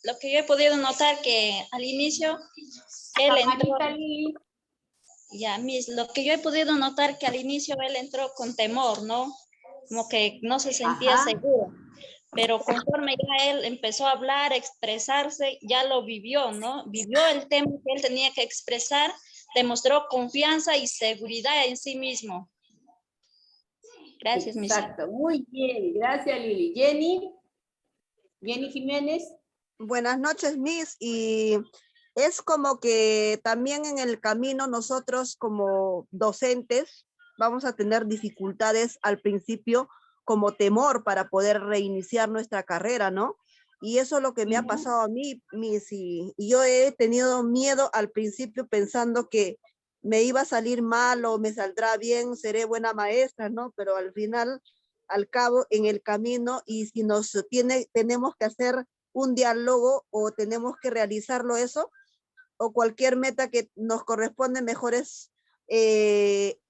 lo que yo he podido notar que al inicio él entró, Camarita, Lili. ya, Miss, lo que yo he podido notar que al inicio él entró con temor, ¿no? Como que no se sentía Ajá. seguro, pero conforme ya él empezó a hablar, a expresarse, ya lo vivió, ¿no? Vivió el tema que él tenía que expresar, demostró confianza y seguridad en sí mismo. Gracias, Miss. Exacto, muy bien, gracias Lili. Jenny Jiménez. Buenas noches, Miss. Y es como que también en el camino nosotros como docentes vamos a tener dificultades al principio como temor para poder reiniciar nuestra carrera, ¿no? Y eso es lo que me ha pasado a mí, Miss. Y yo he tenido miedo al principio pensando que me iba a salir mal o me saldrá bien, seré buena maestra, ¿no? Pero al final, al cabo, en el camino, y si tenemos que hacer un diálogo o tenemos que realizarlo eso, o cualquier meta que nos corresponde, mejor es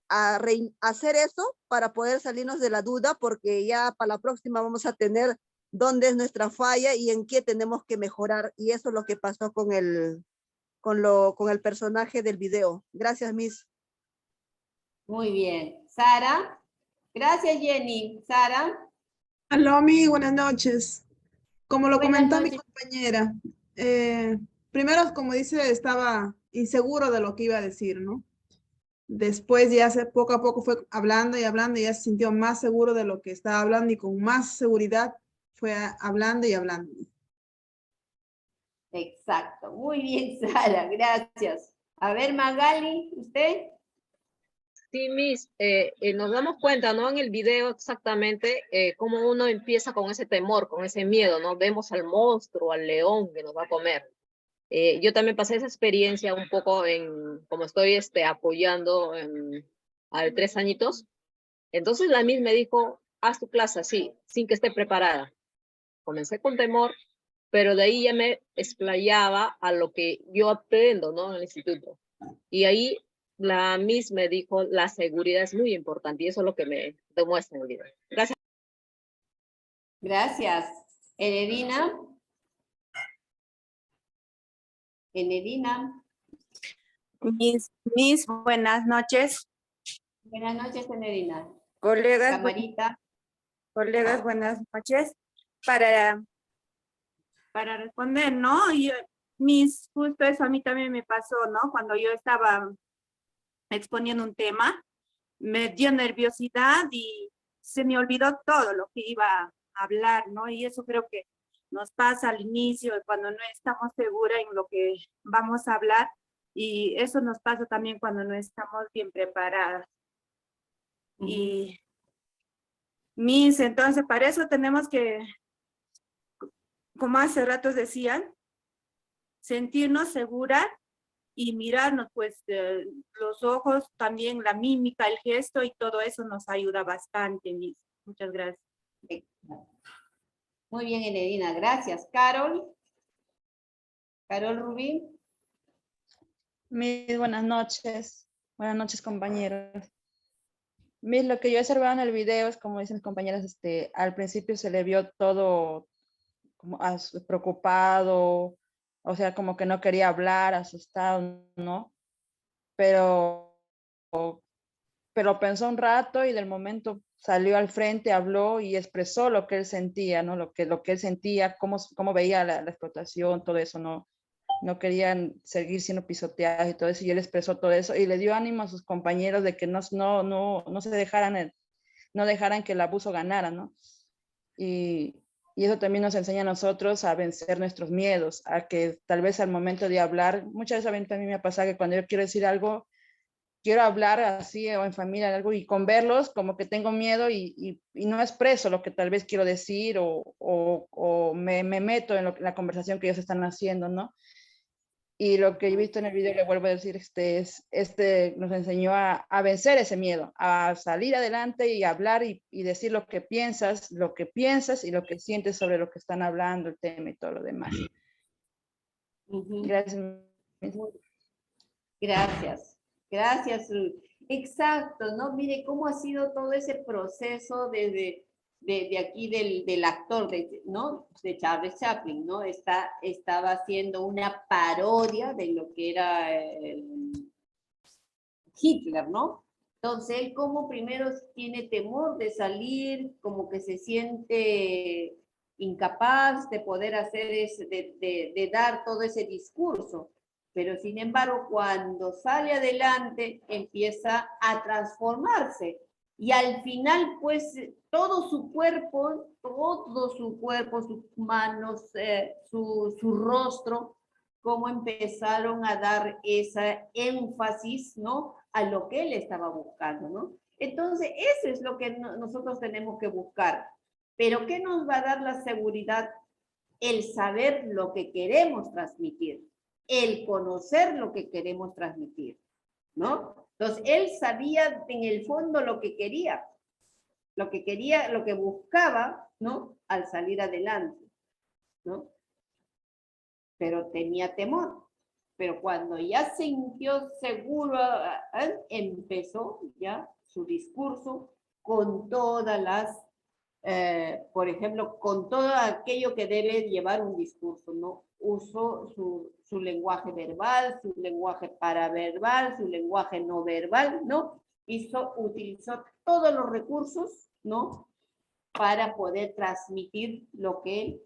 hacer eso para poder salirnos de la duda, porque ya para la próxima vamos a tener dónde es nuestra falla y en qué tenemos que mejorar. Y eso es lo que pasó con el personaje del video. Gracias, Miss. Muy bien. Sara. Gracias, Jenny. Sara. Aló, mi, buenas noches. Como lo Buenas comentó mi noches. compañera, primero, como dice, estaba inseguro de lo que iba a decir, ¿no? Después ya poco a poco fue hablando y hablando y ya se sintió más seguro de lo que estaba hablando y con más seguridad fue hablando y hablando. Exacto. Muy bien, Sara. Gracias. A ver, Magali, ¿usted? Sí, Miss, nos damos cuenta, ¿no? En el video exactamente cómo uno empieza con ese temor, con ese miedo, ¿no? Vemos al monstruo, al león que nos va a comer. Yo también pasé esa experiencia un poco como estoy apoyando a 3 añitos. Entonces la Miss me dijo, haz tu clase así, sin que esté preparada. Comencé con temor, pero de ahí ya me explayaba a lo que yo aprendo, ¿no? En el instituto. Y ahí la Miss me dijo, la seguridad es muy importante y eso es lo que me demuestra en el video. Gracias. Gracias. Enedina. Enedina. Miss, buenas noches. Buenas noches, Enedina. Colegas, Camarita. Colegas, buenas noches. Para responder, ¿no? Miss, justo eso a mí también me pasó, ¿no? Cuando yo estaba exponiendo un tema, me dio nerviosidad y se me olvidó todo lo que iba a hablar, ¿no? Y eso creo que nos pasa al inicio, cuando no estamos seguras en lo que vamos a hablar, y eso nos pasa también cuando no estamos bien preparadas. Y Miss, entonces para eso tenemos que, como hace rato decían, sentirnos seguras y mirarnos, pues, los ojos, también la mímica, el gesto y todo eso nos ayuda bastante, Miss. Muchas gracias. Muy bien, Enedina, gracias. Carol. Carol Rubí. Mis buenas noches. Buenas noches, compañeros. Miss, lo que yo observaba en el video es, como dicen mis compañeras, al principio se le vio todo como preocupado, o sea, como que no quería hablar, asustado, ¿no? Pero pensó un rato y del momento salió al frente, habló y expresó lo que él sentía, ¿no? Lo que él sentía, cómo veía la explotación, todo eso, ¿no? No querían seguir siendo pisoteados y todo eso, y él expresó todo eso y le dio ánimo a sus compañeros de que no se dejaran, no dejaran que el abuso ganara, ¿no? Y eso también nos enseña a nosotros a vencer nuestros miedos, a que tal vez al momento de hablar, muchas veces a mí me ha pasado que cuando yo quiero decir algo, quiero hablar así o en familia algo y con verlos como que tengo miedo y no expreso lo que tal vez quiero decir o me meto en la conversación que ellos están haciendo, ¿no? Y lo que he visto en el video, le vuelvo a decir, nos enseñó a vencer ese miedo, a salir adelante y hablar y decir lo que piensas y lo que sientes sobre lo que están hablando, el tema y todo lo demás. Gracias. Gracias, gracias, Ruth. Exacto, ¿no? Mire cómo ha sido todo ese proceso de aquí del actor, ¿no? De Charles Chaplin, ¿no? Estaba haciendo una parodia de lo que era Hitler, ¿no? Entonces, él como primero tiene temor de salir, como que se siente incapaz de poder hacer de dar todo ese discurso. Pero sin embargo, cuando sale adelante, empieza a transformarse. Y al final, pues, todo su cuerpo, sus manos, su rostro, cómo empezaron a dar esa énfasis, ¿no? A lo que él estaba buscando, ¿no? Entonces, eso es lo que nosotros tenemos que buscar. Pero ¿qué nos va a dar la seguridad? El saber lo que queremos transmitir, el conocer lo que queremos transmitir, ¿no? Entonces, él sabía en el fondo lo que quería, lo que buscaba, ¿no? Al salir adelante, ¿no? Pero tenía temor. Pero cuando ya se sintió seguro, empezó ya su discurso con todas las, por ejemplo, con todo aquello que debe llevar un discurso, ¿no? Usó su lenguaje verbal, su lenguaje paraverbal, su lenguaje no verbal, ¿no? Utilizó todos los recursos, ¿no? Para poder transmitir lo que él,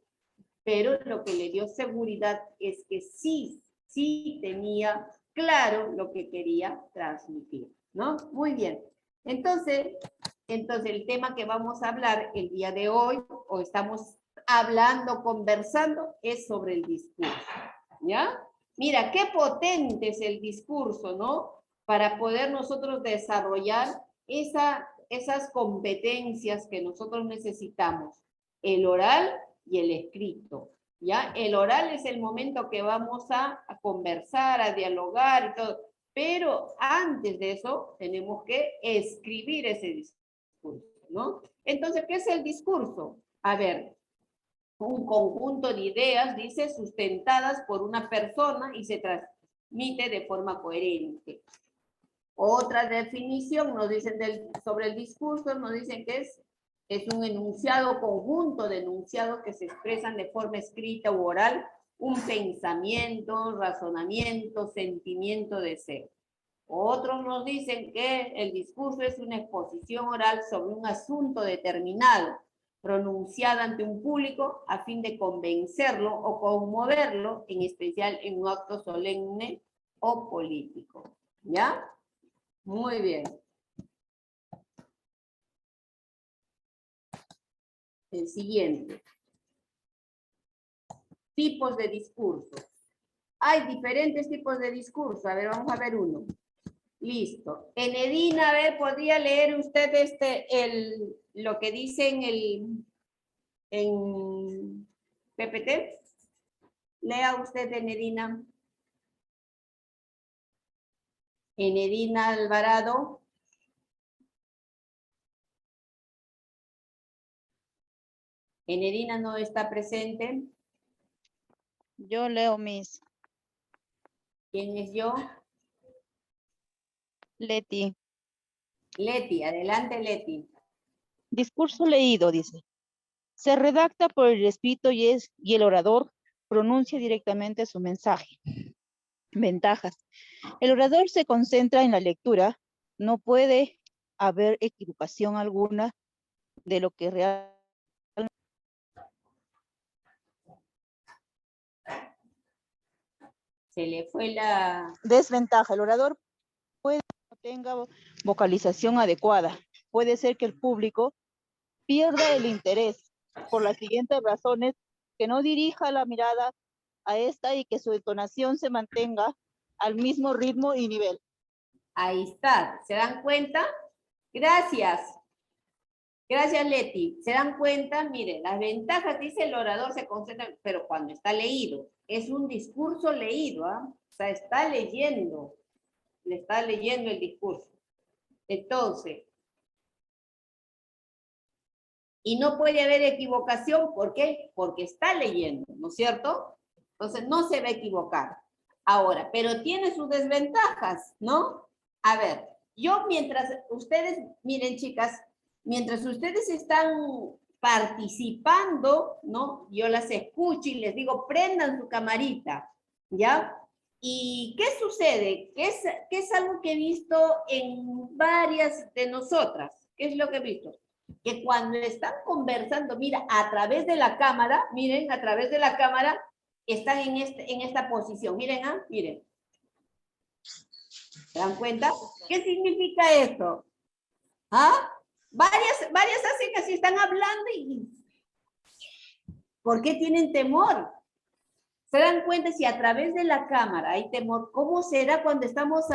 pero lo que le dio seguridad es que sí tenía claro lo que quería transmitir, ¿no? Muy bien. Entonces el tema que vamos a hablar el día de hoy, o estamos hablando, conversando, es sobre el discurso, ¿ya? Mira, qué potente es el discurso, ¿no? Para poder nosotros desarrollar esas competencias que nosotros necesitamos, el oral y el escrito, ¿ya? El oral es el momento que vamos a conversar, a dialogar y todo, pero antes de eso tenemos que escribir ese discurso, ¿no? Entonces, ¿qué es el discurso? A ver, un conjunto de ideas, dice, sustentadas por una persona y se transmite de forma coherente. Otra definición nos dicen sobre el discurso, nos dicen que es un enunciado, conjunto de enunciados que se expresan de forma escrita u oral, un pensamiento, razonamiento, sentimiento, deseo. Otros nos dicen que el discurso es una exposición oral sobre un asunto determinado, pronunciada ante un público a fin de convencerlo o conmoverlo, en especial en un acto solemne o político. ¿Ya? Muy bien. El siguiente. Tipos de discurso. Hay diferentes tipos de discurso. A ver, vamos a ver uno. Listo. Enedina, a ver, ¿podría leer usted lo que dice en PPT? Lea usted, Enedina. Enedina Alvarado. Enedina no está presente. Yo leo, Miss. ¿Quién es yo? Leti. Leti, adelante, Leti. Discurso leído, dice. Se redacta por el escrito y el orador pronuncia directamente su mensaje. Ventajas. El orador se concentra en la lectura. No puede haber equivocación alguna de lo que realmente. Se le fue la... Desventaja. El orador puede que no tenga vocalización adecuada. Puede ser que el público pierda el interés por las siguientes razones: que no dirija la mirada a esta y que su entonación se mantenga al mismo ritmo y nivel. Ahí está, ¿se dan cuenta? Gracias. Gracias, Leti. ¿Se dan cuenta? Miren, las ventajas, dice el orador se concentra, pero cuando está leído, es un discurso leído, ¿ah? O sea, está leyendo, le está leyendo el discurso. Entonces, y no puede haber equivocación, ¿por qué? Porque está leyendo, ¿no es cierto? Entonces, no se va a equivocar. Ahora, pero tiene sus desventajas, ¿no? A ver, yo mientras ustedes, miren chicas, mientras ustedes están participando, ¿no? Yo las escucho y les digo, prendan su camarita, ¿ya? ¿Y qué sucede? ¿Qué es algo que he visto en varias de nosotras? ¿Qué es lo que he visto? Que cuando están conversando, mira, a través de la cámara, miren, a través de la cámara, están en esta posición. Miren, ¿ah? Miren. ¿Se dan cuenta? ¿Qué significa esto? ¿Ah? Varias hacen así, están hablando y... ¿Por qué tienen temor? ¿Se dan cuenta si a través de la cámara hay temor? ¿Cómo será cuando estamos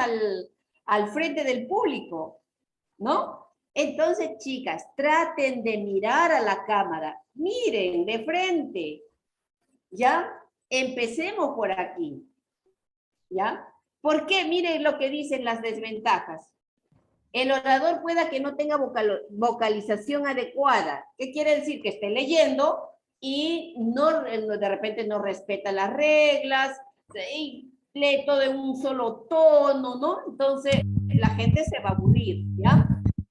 al frente del público? ¿No? Entonces, chicas, traten de mirar a la cámara. Miren de frente. ¿Ya? Empecemos por aquí. ¿Ya? ¿Por qué? Miren lo que dicen las desventajas. El orador pueda que no tenga vocalización adecuada. ¿Qué quiere decir? Que esté leyendo y no, de repente no respeta las reglas, y lee todo en un solo tono, ¿no? Entonces, la gente se va a aburrir, ¿ya?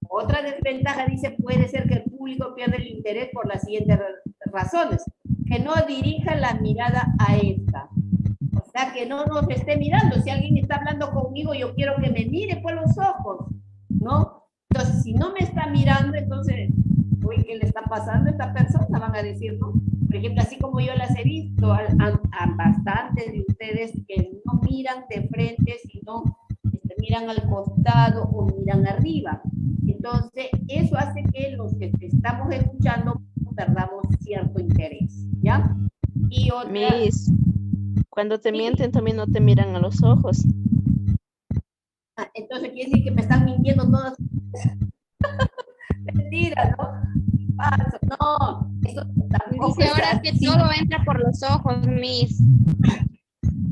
Otra desventaja, dice, puede ser que el público pierda el interés por las siguientes razones. Que no dirija la mirada a esta. O sea, que no nos esté mirando. Si alguien está hablando conmigo, yo quiero que me mire por los ojos, ¿no? Entonces, si no me está mirando, entonces, uy, ¿qué le está pasando a esta persona? Van a decir, ¿no? Por ejemplo, así como yo las he visto a bastantes de ustedes que no miran de frente, sino miran al costado o miran arriba. Entonces, eso hace que los que te estamos escuchando perdamos cierto interés, ¿ya? Y otra... Miss, cuando te mienten también no te miran a los ojos. Entonces quiere decir que me están mintiendo todas. Mentira, ¿no? Falso, no. Eso tampoco Dice ahora que así. todo entra por los ojos, Miss.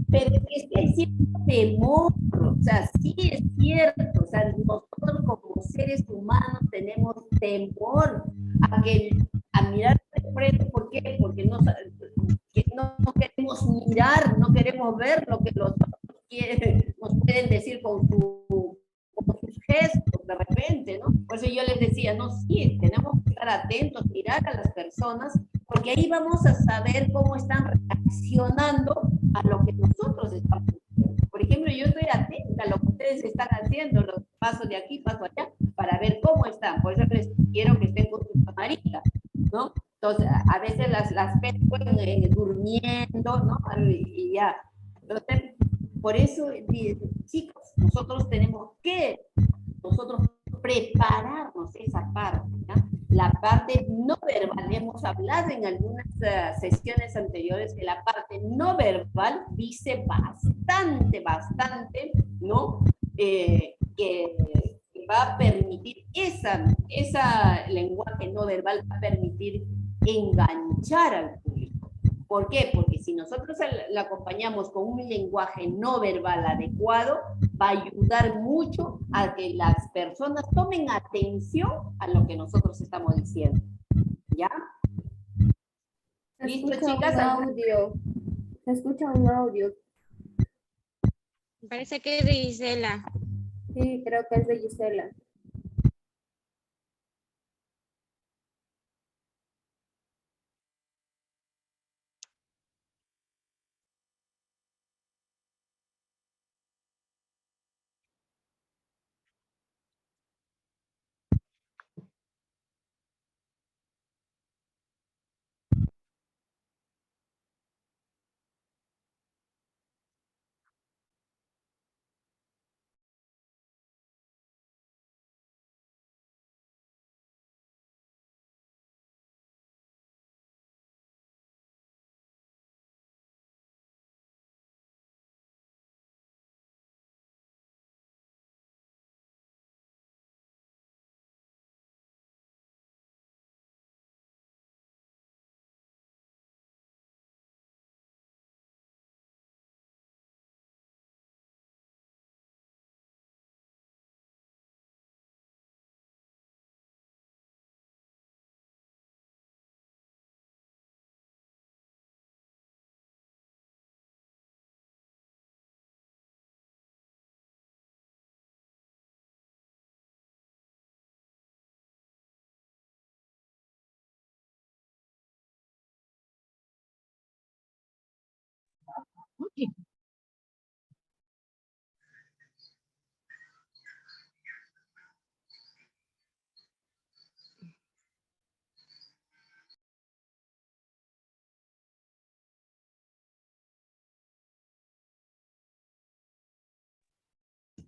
Pero es que hay cierto temor, o sea, sí es cierto, o sea, nosotros como seres humanos tenemos temor a mirar de frente. ¿Por qué? Porque no queremos mirar, no queremos ver lo que los otros nos pueden decir con sus gestos de repente, ¿no? Por eso yo les decía, no, sí, tenemos que estar atentos, mirar a las personas, porque ahí vamos a saber cómo están reaccionando a lo que nosotros estamos haciendo. Por ejemplo, yo estoy atenta a lo que ustedes están haciendo, los pasos de aquí, paso allá, para ver cómo están. Por eso les quiero que estén con su camarita, ¿no? Entonces, a veces las ven durmiendo, ¿no? Y ya. Entonces, por eso, chicos, nosotros tenemos que prepararnos esa parte, ¿ya? La parte no verbal. Hemos hablado en algunas sesiones anteriores que la parte no verbal dice bastante, ¿no? Que va a permitir, esa lenguaje no verbal va a permitir enganchar al público. ¿Por qué? Porque si nosotros la acompañamos con un lenguaje no verbal adecuado, va a ayudar mucho a que las personas tomen atención a lo que nosotros estamos diciendo. ¿Ya? ¿Listo, chicas? Se escucha un audio. Parece que es de Gisela. Sí, creo que es de Gisela.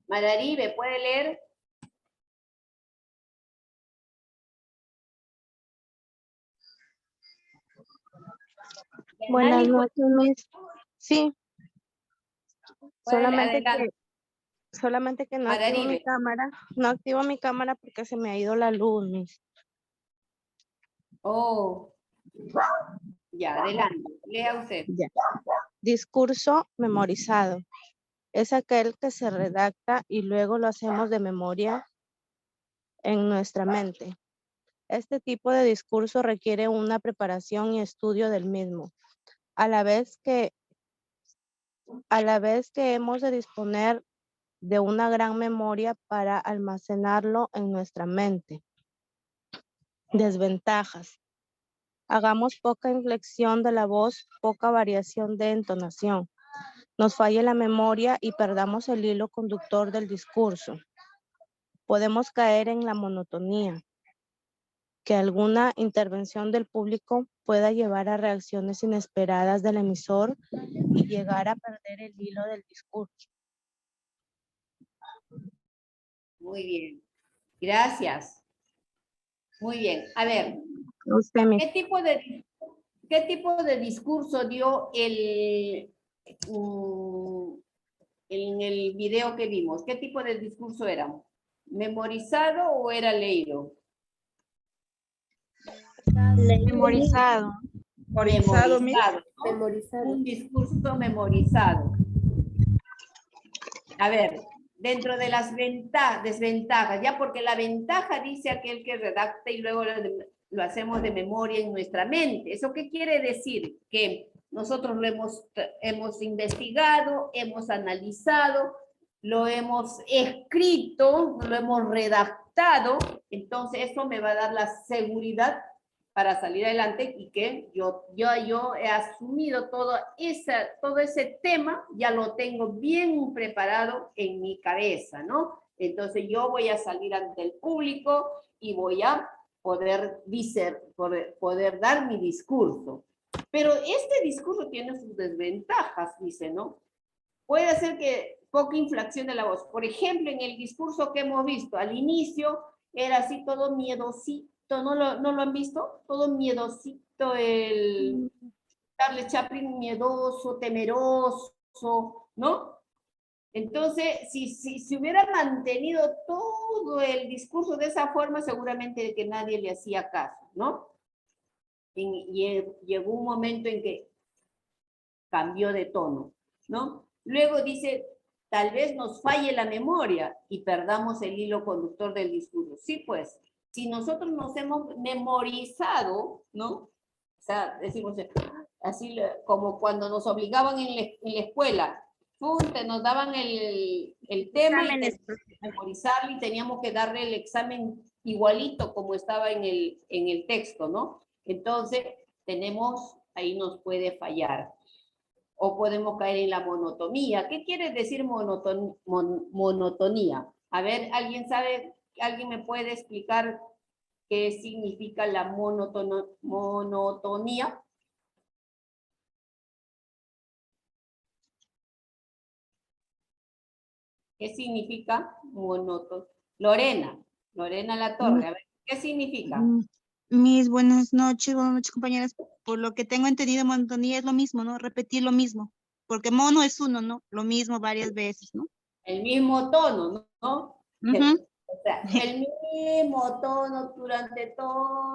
Mararibe, ¿puede leer? Buenas noches, Miss. Sí, Adelante. solamente que no activo mi Mararibe. cámara. No activo mi cámara porque se me ha ido la luz, Miss. Oh. Ya, adelante. Lea usted. Ya. Discurso memorizado. Es aquel que se redacta y luego lo hacemos de memoria en nuestra mente. Este tipo de discurso requiere una preparación y estudio del mismo, a la vez que hemos de disponer de una gran memoria para almacenarlo en nuestra mente. Desventajas. Hagamos poca inflexión de la voz, poca variación de entonación. Nos falle la memoria y perdamos el hilo conductor del discurso. Podemos caer en la monotonía, que alguna intervención del público pueda llevar a reacciones inesperadas del emisor y llegar a perder el hilo del discurso. Muy bien. Gracias. Muy bien. A ver, ¿qué tipo de discurso dio en el video que vimos? ¿Qué tipo de discurso era? ¿Memorizado o era leído? Memorizado. Memorizado. ¿no? Memorizado. Un discurso memorizado. A ver, dentro de las desventajas, ya porque la ventaja dice aquel que redacta y luego lo hacemos de memoria en nuestra mente. ¿Eso qué quiere decir? Que nosotros lo hemos investigado, hemos analizado, lo hemos escrito, lo hemos redactado, entonces eso me va a dar la seguridad para salir adelante y que yo he asumido todo ese tema, ya lo tengo bien preparado en mi cabeza, ¿no? Entonces yo voy a salir ante el público y voy a poder dar mi discurso. Pero este discurso tiene sus desventajas, dice, ¿no? Puede ser que poca inflexión de la voz. Por ejemplo, en el discurso que hemos visto, al inicio era así todo miedosito, ¿no lo han visto? Todo miedosito, el Charles Chaplin miedoso, temeroso, ¿no? Entonces, si hubiera mantenido todo el discurso de esa forma, seguramente que nadie le hacía caso, ¿no? Y llegó un momento en que cambió de tono, ¿no? Luego dice, tal vez nos falle la memoria y perdamos el hilo conductor del discurso. Sí, pues, si nosotros nos hemos memorizado, ¿no? O sea, decimos así como cuando nos obligaban en la escuela, nos daban el tema y teníamos que memorizarlo y teníamos que darle el examen igualito como estaba en el texto, ¿no? Entonces, ahí nos puede fallar. O podemos caer en la monotonía. ¿Qué quiere decir monotonía? A ver, ¿alguien sabe? ¿Alguien me puede explicar qué significa la monotonía? ¿Qué significa monotonía? Lorena Latorre, a ver, ¿qué significa? Mis buenas noches, compañeras. Por lo que tengo entendido, monotonía es lo mismo, ¿no? Repetir lo mismo. Porque mono es uno, ¿no? Lo mismo varias veces, ¿no? El mismo tono, ¿no? O sea, el mismo tono durante todo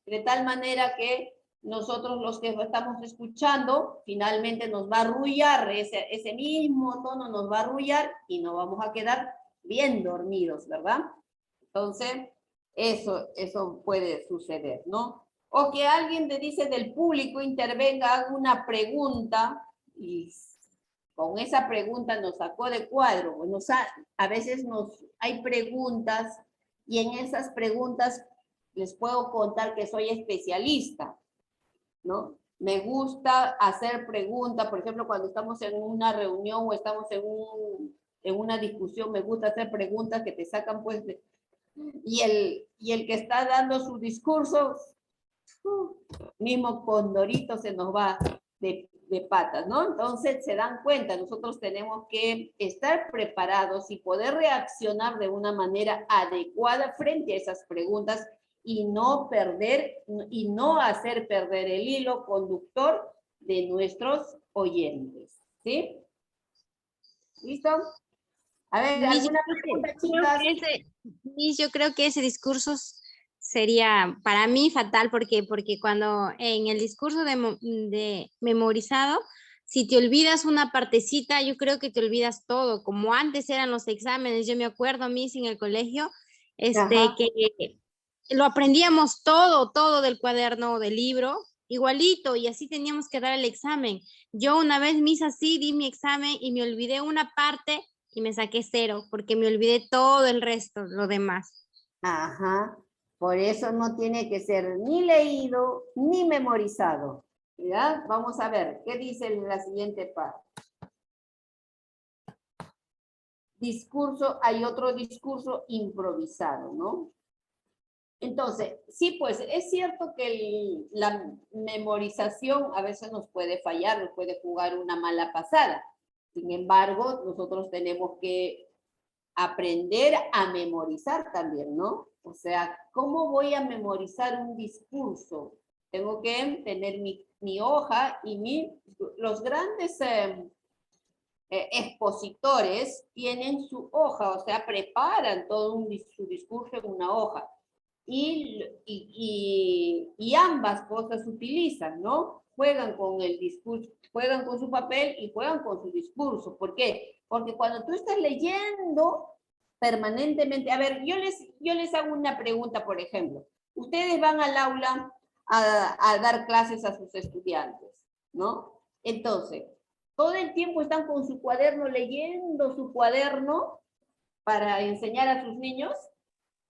de tal manera que nosotros los que estamos escuchando, finalmente nos va a arrullar, ese mismo tono nos va a arrullar y nos vamos a quedar bien dormidos, ¿verdad? Entonces, eso puede suceder, ¿no? O que alguien te dice del público intervenga, haga una pregunta y con esa pregunta nos sacó de cuadro. A veces hay preguntas y en esas preguntas les puedo contar que soy especialista, ¿no? Me gusta hacer preguntas, por ejemplo, cuando estamos en una reunión o estamos en una discusión, me gusta hacer preguntas que te sacan pues y el que está dando su discurso, mismo Condorito se nos va de patas, ¿no? Entonces se dan cuenta, nosotros tenemos que estar preparados y poder reaccionar de una manera adecuada frente a esas preguntas y no hacer perder el hilo conductor de nuestros oyentes, ¿sí? ¿Listo? A ver, ¿alguna pregunta, chicas? Yo creo que ese discurso sería para mí fatal porque cuando en el discurso de memorizado, si te olvidas una partecita, yo creo que te olvidas todo, como antes eran los exámenes. Yo me acuerdo, Miss, en el colegio, que lo aprendíamos todo del cuaderno, del libro, igualito, y así teníamos que dar el examen. Yo una vez, Miss, así di mi examen y me olvidé una parte y me saqué 0, porque me olvidé todo el resto, lo demás. Ajá, por eso no tiene que ser ni leído ni memorizado. ¿Ya? Vamos a ver, ¿qué dice la siguiente parte? Discurso, hay otro discurso improvisado, ¿no? Entonces, sí, pues es cierto que la memorización a veces nos puede fallar, nos puede jugar una mala pasada. Sin embargo, nosotros tenemos que aprender a memorizar también, ¿no? O sea, ¿cómo voy a memorizar un discurso? Tengo que tener mi hoja y los grandes expositores tienen su hoja, o sea, preparan todo su discurso en una hoja. Y ambas cosas utilizan, ¿no? Juegan con el discurso, juegan con su papel y juegan con su discurso. ¿Por qué? Porque cuando tú estás leyendo permanentemente, a ver, yo les hago una pregunta, por ejemplo. Ustedes van al aula a dar clases a sus estudiantes, ¿no? Entonces, todo el tiempo están con su cuaderno, leyendo su cuaderno para enseñar a sus niños.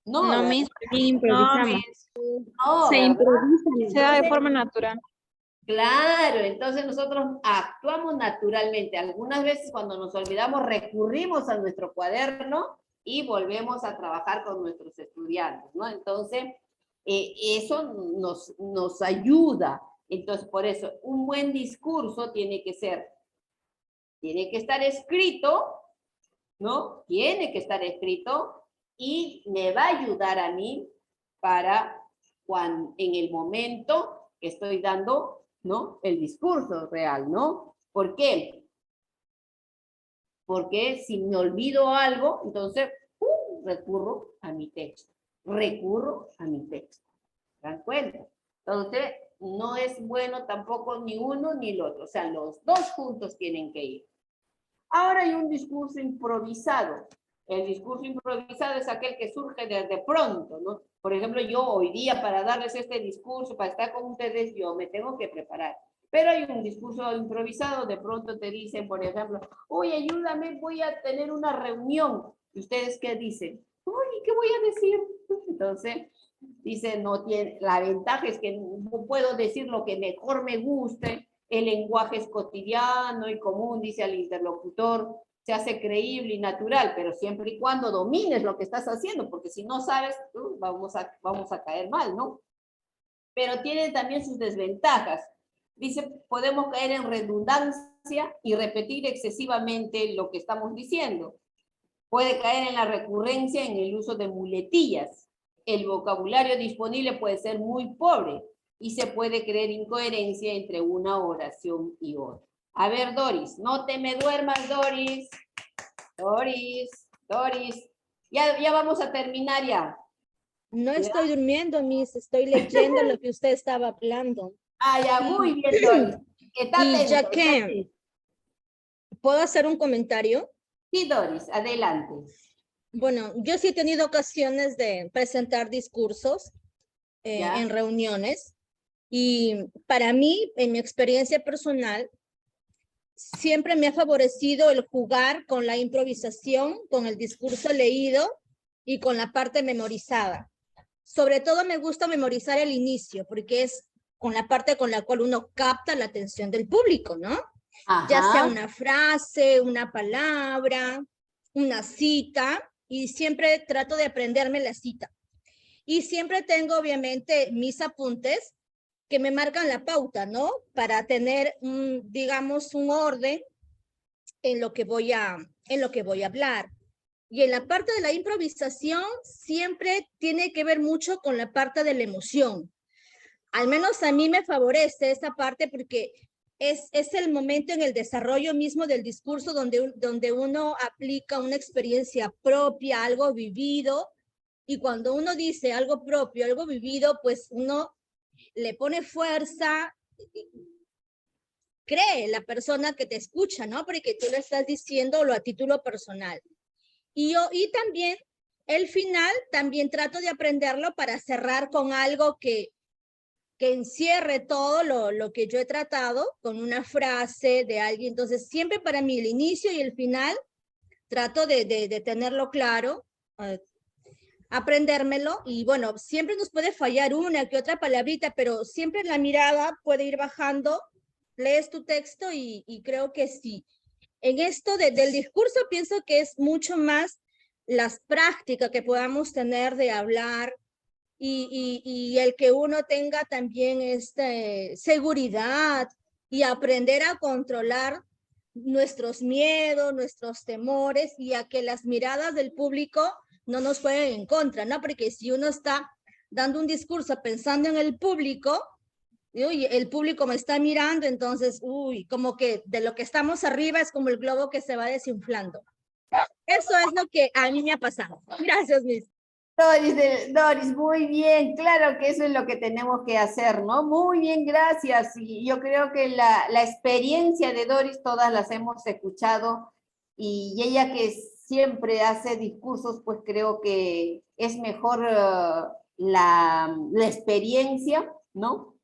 No, Miss, improvisamos. No, Se ¿verdad? improvisa, se da de Entonces, forma natural. Claro, entonces nosotros actuamos naturalmente. Algunas veces cuando nos olvidamos recurrimos a nuestro cuaderno y volvemos a trabajar con nuestros estudiantes, ¿no? Entonces, eso nos ayuda. Entonces, por eso, un buen discurso tiene que estar escrito, ¿no? Tiene que estar escrito y me va a ayudar a mí para en el momento que estoy dando, ¿no? El discurso real, ¿no? ¿Por qué? Porque si me olvido algo, entonces recurro a mi texto. ¿Se dan cuenta? Entonces, no es bueno tampoco ni uno ni el otro. O sea, los dos juntos tienen que ir. Ahora hay un discurso improvisado. El discurso improvisado es aquel que surge de pronto, ¿no? Por ejemplo, yo hoy día para darles este discurso, para estar con ustedes, yo me tengo que preparar. Pero hay un discurso improvisado, de pronto te dicen, por ejemplo, oye, ayúdame, voy a tener una reunión. ¿Y ustedes qué dicen? Uy, ¿qué voy a decir? Entonces, dice, la ventaja es que no puedo decir lo que mejor me guste, el lenguaje es cotidiano y común, dice al interlocutor, se hace creíble y natural, pero siempre y cuando domines lo que estás haciendo, porque si no sabes, vamos a caer mal, ¿no? Pero tiene también sus desventajas. Dice, podemos caer en redundancia y repetir excesivamente lo que estamos diciendo. Puede caer en la recurrencia en el uso de muletillas. El vocabulario disponible puede ser muy pobre y se puede creer incoherencia entre una oración y otra. A ver, Doris, no te me duermas, Doris. Doris. Ya vamos a terminar ya. No estoy durmiendo, Miss, estoy leyendo lo que usted estaba hablando. Ah, ya, muy bien, Doris. Y ya que, ¿puedo hacer un comentario? Sí, Doris, adelante. Bueno, yo sí he tenido ocasiones de presentar discursos en reuniones y para mí, en mi experiencia personal, siempre me ha favorecido el jugar con la improvisación, con el discurso leído y con la parte memorizada. Sobre todo me gusta memorizar el inicio porque es con la parte con la cual uno capta la atención del público, ¿no? Ajá. Ya sea una frase, una palabra, una cita, y siempre trato de aprenderme la cita. Y siempre tengo, obviamente, mis apuntes que me marcan la pauta, ¿no? Para tener, digamos, un orden en lo que voy a hablar. Y en la parte de la improvisación siempre tiene que ver mucho con la parte de la emoción. Al menos a mí me favorece esa parte porque es el momento en el desarrollo mismo del discurso donde uno aplica una experiencia propia, algo vivido, y cuando uno dice algo propio, algo vivido, pues uno le pone fuerza, cree la persona que te escucha, ¿no? Porque tú lo estás diciéndolo a título personal. Y también el final, también trato de aprenderlo para cerrar con algo que encierre todo lo que yo he tratado, con una frase de alguien. Entonces, siempre para mí el inicio y el final, trato de tenerlo claro, aprendérmelo, y bueno, siempre nos puede fallar una que otra palabrita, pero siempre la mirada puede ir bajando, lees tu texto y creo que sí. En esto del discurso pienso que es mucho más las prácticas que podamos tener de hablar y el que uno tenga también seguridad y aprender a controlar nuestros miedos, nuestros temores, y a que las miradas del público no nos jueguen en contra, ¿no? Porque si uno está dando un discurso pensando en el público, uy, el público me está mirando, entonces, uy, como que de lo que estamos arriba es como el globo que se va desinflando. Eso es lo que a mí me ha pasado. Gracias, Miss. Doris, muy bien, claro que eso es lo que tenemos que hacer, ¿no? Muy bien, gracias. Y yo creo que la experiencia de Doris todas las hemos escuchado, y ella que siempre hace discursos, pues creo que es mejor la experiencia, ¿no?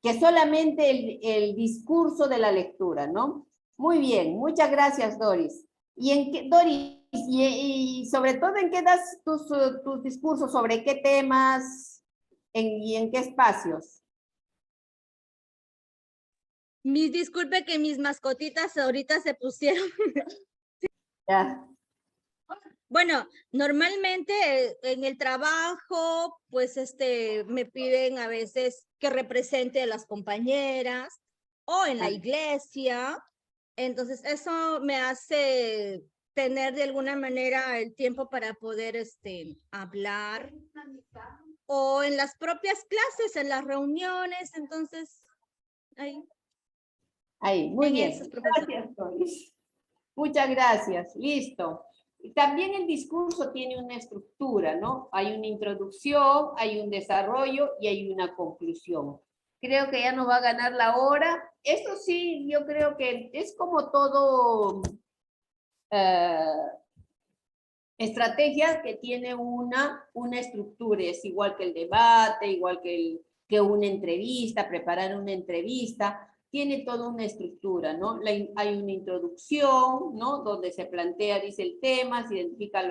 Que solamente el discurso de la lectura, ¿no? Muy bien, muchas gracias, Doris. Doris, y sobre todo, ¿en qué das tus discursos? ¿Sobre qué temas y en qué espacios? Disculpe que mis mascotitas ahorita se pusieron. Ya. Bueno, normalmente en el trabajo, pues me piden a veces que represente a las compañeras, o en la iglesia. Entonces eso me hace tener de alguna manera el tiempo para poder hablar, o en las propias clases, en las reuniones. Entonces ahí, muy bien. Gracias, Doris. Muchas gracias. Listo. Y también el discurso tiene una estructura, ¿no? Hay una introducción, hay un desarrollo y hay una conclusión. Creo que ya nos va a ganar la hora. Eso sí, yo creo que es como todo estrategia que tiene una estructura. Es igual que el debate, igual que una entrevista, preparar una entrevista. Tiene toda una estructura, ¿no? Hay una introducción, ¿no? Donde se plantea, dice el tema, se identifica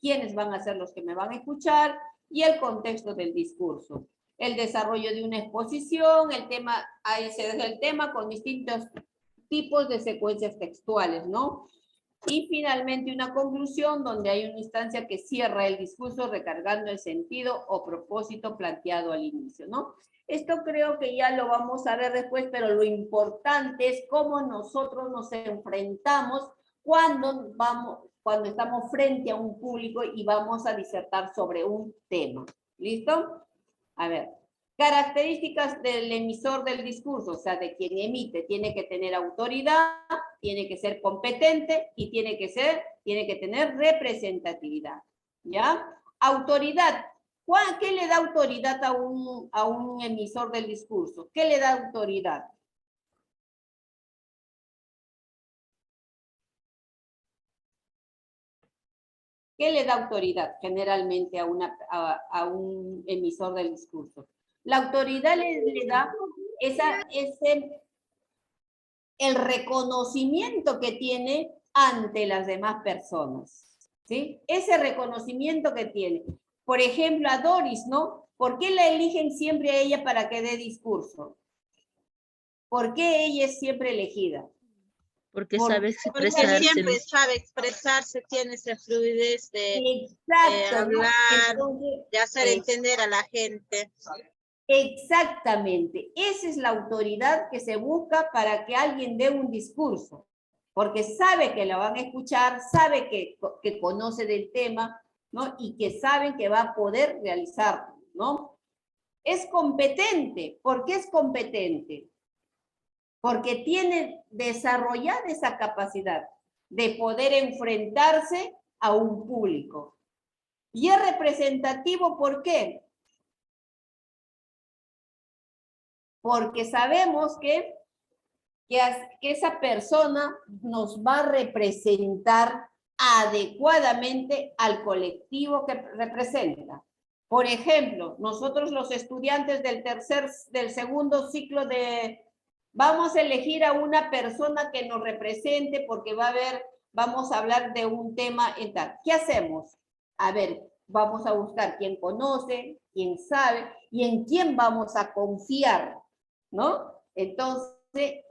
quiénes van a ser los que me van a escuchar, y el contexto del discurso. El desarrollo de una exposición, ese es el tema con distintos tipos de secuencias textuales, ¿no? Y finalmente una conclusión donde hay una instancia que cierra el discurso recargando el sentido o propósito planteado al inicio, ¿no? Esto creo que ya lo vamos a ver después, pero lo importante es cómo nosotros nos enfrentamos cuando estamos frente a un público y vamos a disertar sobre un tema. ¿Listo? A ver, características del emisor del discurso, o sea, de quien emite. Tiene que tener autoridad, tiene que ser competente y tiene que tener representatividad. ¿Ya? Autoridad. ¿Qué le da autoridad a un emisor del discurso? ¿Qué le da autoridad? ¿Qué le da autoridad generalmente a un emisor del discurso? La autoridad le da el reconocimiento que tiene ante las demás personas, ¿sí? Ese reconocimiento que tiene. Por ejemplo, a Doris, ¿no? ¿Por qué la eligen siempre a ella para que dé discurso? ¿Por qué ella es siempre elegida? Porque Por- sabe porque expresarse. Siempre sabe expresarse, tiene esa fluidez de Exacto, ¿no? hablar, Entonces, de hacer entender a la gente. exactamente. Esa es la autoridad que se busca para que alguien dé un discurso, porque sabe que la van a escuchar, sabe que conoce del tema, ¿no? Y que saben que va a poder realizarlo, ¿no? Es competente. ¿Por qué es competente? Porque tiene desarrollada esa capacidad de poder enfrentarse a un público. Y es representativo, ¿por qué? Porque sabemos que esa persona nos va a representar adecuadamente al colectivo que representa. Por ejemplo, nosotros los estudiantes del segundo ciclo vamos a elegir a una persona que nos represente porque vamos a hablar de un tema en tal. ¿Qué hacemos? A ver, vamos a buscar quién conoce, quién sabe y en quién vamos a confiar, ¿no? Entonces,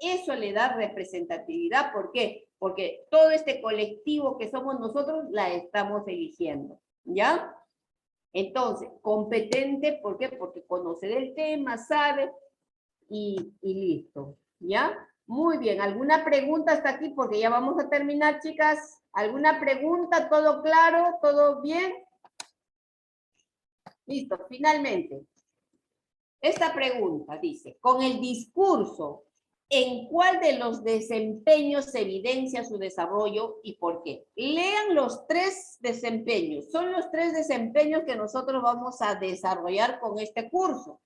eso le da representatividad. ¿Por qué? Porque todo este colectivo que somos nosotros la estamos eligiendo, ¿ya? Entonces, competente, ¿por qué? Porque conoce del tema, sabe y listo, ¿ya? Muy bien, ¿alguna pregunta hasta aquí? Porque ya vamos a terminar, chicas. ¿Alguna pregunta? ¿Todo claro? ¿Todo bien? Listo, finalmente. Esta pregunta dice, con el discurso, ¿en cuál de los desempeños se evidencia su desarrollo y por qué? Lean los 3 desempeños. Son los 3 desempeños que nosotros vamos a desarrollar con este curso,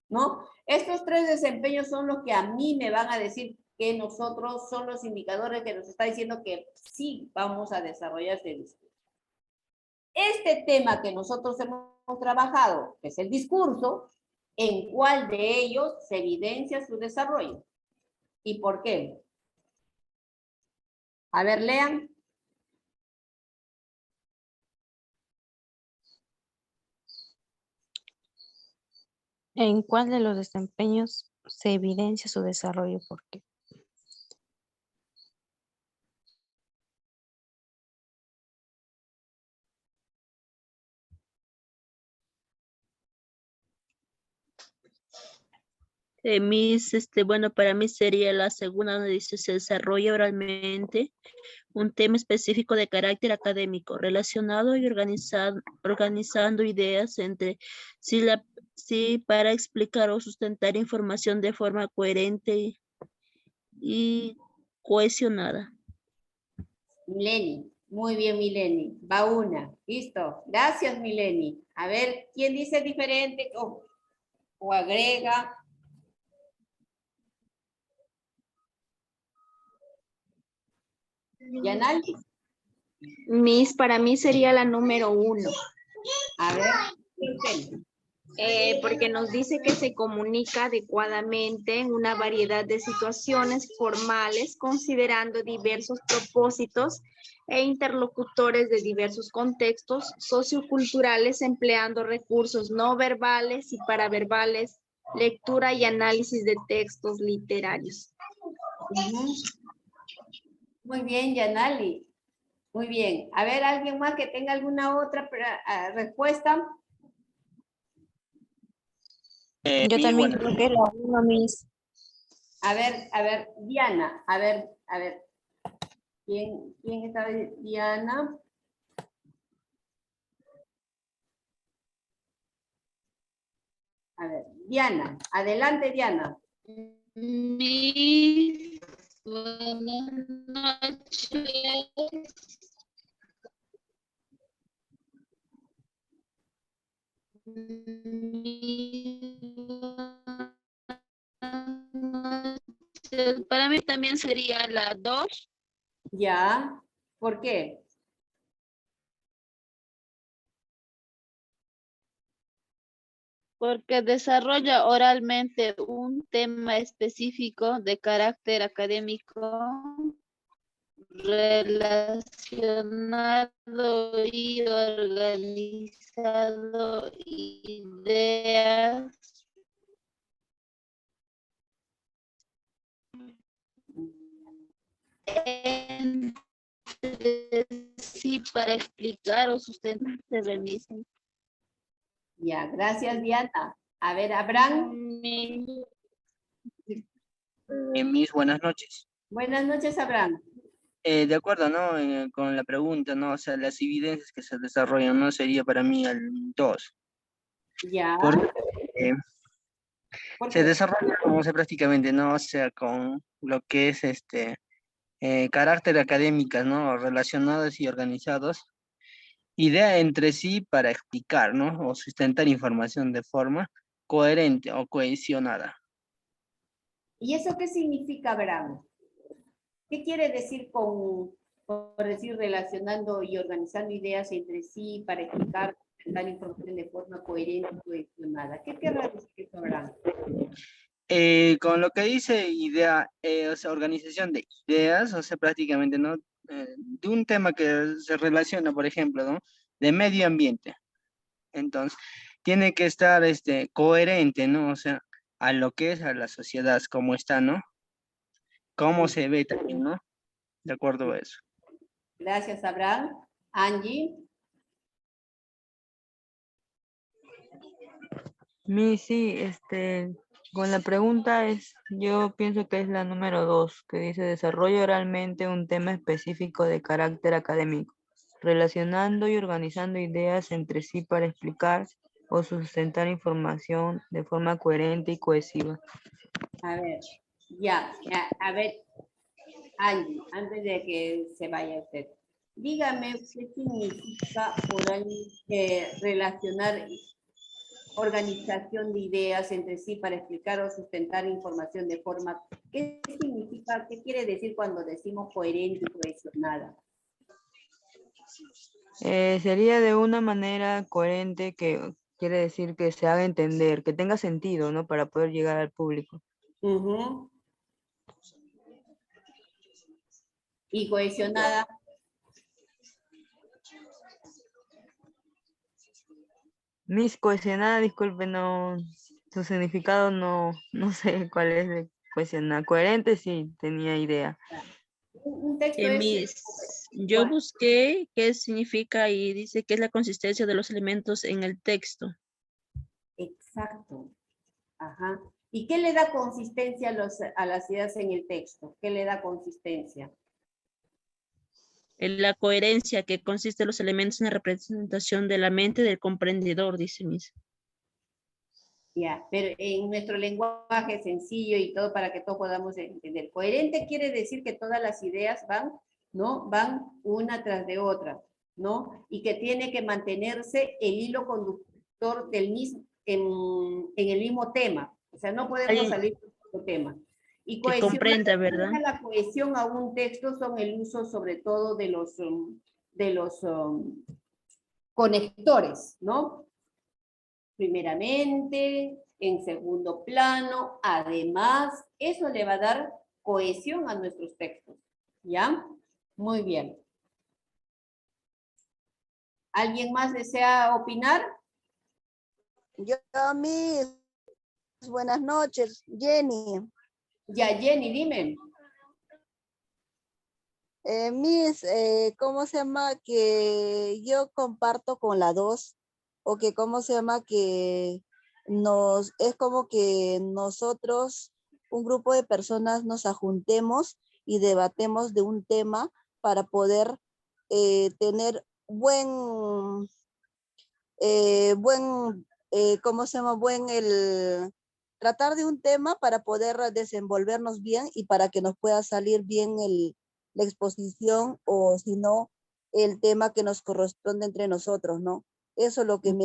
¿no? Estos 3 desempeños son los que a mí me van a decir que nosotros son los indicadores que nos está diciendo que sí vamos a desarrollar este discurso. Este tema que nosotros hemos trabajado, que es el discurso, ¿en cuál de ellos se evidencia su desarrollo? ¿Y por qué? A ver, lean. ¿En cuál de los desempeños se evidencia su desarrollo? ¿Por qué? Bueno, para mí sería la segunda donde dice se desarrolla oralmente un tema específico de carácter académico relacionado y organizando ideas entre sí para explicar o sustentar información de forma coherente y cohesionada. Mileni, muy bien, Mileni. Va una. Listo. Gracias, Mileni. A ver, ¿quién dice diferente o agrega? ¿Yanali? Para mí sería la número 1. A ver, ¿por qué? Porque nos dice que se comunica adecuadamente en una variedad de situaciones formales, considerando diversos propósitos e interlocutores de diversos contextos socioculturales, empleando recursos no verbales y paraverbales, lectura y análisis de textos literarios. Muy bien, Yanali. Muy bien. A ver, ¿alguien más que tenga alguna otra respuesta? Yo también creo que es la 1, Miss. A ver, Diana. A ver. ¿Quién está? Diana. A ver, Diana. Adelante, Diana. Buenas noches. Para mí también sería la 2. Ya. ¿Por qué? Porque desarrolla oralmente un tema específico de carácter académico relacionado y organizado ideas Sí, para explicar o sustentar se remisen. Ya, gracias Diana. A ver, Abraham. Mis buenas noches. Buenas noches, Abraham. De acuerdo, ¿no? Con la pregunta, ¿no? O sea, las evidencias que se desarrollan, ¿no? Sería para mí el 2. Ya. Porque ¿Por se qué? desarrolla, o sea, prácticamente, ¿no? O sea, con lo que es carácter académicas, ¿no? Relacionados y organizados. Idea entre sí para explicar, ¿no? O sustentar información de forma coherente o cohesionada. ¿Y eso qué significa, Abraham? ¿Qué quiere decir por decir, relacionando y organizando ideas entre sí para explicar, dar información de forma coherente y cohesionada? ¿Qué querrá decir eso, Abraham? Con lo que dice idea, o sea, organización de ideas, o sea, prácticamente, ¿no? De un tema que se relaciona, por ejemplo, ¿no? De medio ambiente. Entonces, tiene que estar coherente, ¿no? O sea, a lo que es a la sociedad, cómo está, ¿no? Cómo se ve también, ¿no? De acuerdo a eso. Gracias, Abraham. Angie. Sí, con la pregunta yo pienso que es la número 2, que dice desarrollo oralmente un tema específico de carácter académico, relacionando y organizando ideas entre sí para explicar o sustentar información de forma coherente y cohesiva. A ver, a ver, Angie, antes de que se vaya usted, dígame qué significa relacionar organización de ideas entre sí para explicar o sustentar información de forma. ¿Qué significa, qué quiere decir cuando decimos coherente y cohesionada? Sería de una manera coherente, que quiere decir que se haga entender, que tenga sentido, ¿no? Para poder llegar al público. ¿Y cohesionada? Cohesionada, disculpe, no, su significado no sé cuál es de cohesionada. Coherente sí, tenía idea. Un texto es... Yo busqué qué significa y dice que es la consistencia de los elementos en el texto. Exacto. Ajá. ¿Y qué le da consistencia a las ideas en el texto? ¿Qué le da consistencia? En la coherencia que consiste en los elementos en la representación de la mente del comprendedor, dice Miss. Ya, pero en nuestro lenguaje sencillo y todo para que todos podamos entender. Coherente quiere decir que todas las ideas van, ¿no? Van una tras de otra, ¿no? Y que tiene que mantenerse el hilo conductor del mismo, en el mismo tema. O sea, no podemos salir de otro tema. Y que comprenda, ¿verdad? La cohesión a un texto son el uso sobre todo de los conectores, ¿no? Primeramente, en segundo plano, además, eso le va a dar cohesión a nuestros textos, ¿ya? Muy bien. ¿Alguien más desea opinar? Yo, Miss, buenas noches, Jenny. Ya, Jenny, dime. Miss, ¿cómo se llama? Que yo comparto con la 2, o que cómo se llama que es como que nosotros, un grupo de personas, nos ajuntemos y debatemos de un tema para poder tener ¿cómo se llama? Tratar de un tema para poder desenvolvernos bien y para que nos pueda salir bien la exposición, o si no, el tema que nos corresponde entre nosotros, ¿no? Eso es lo que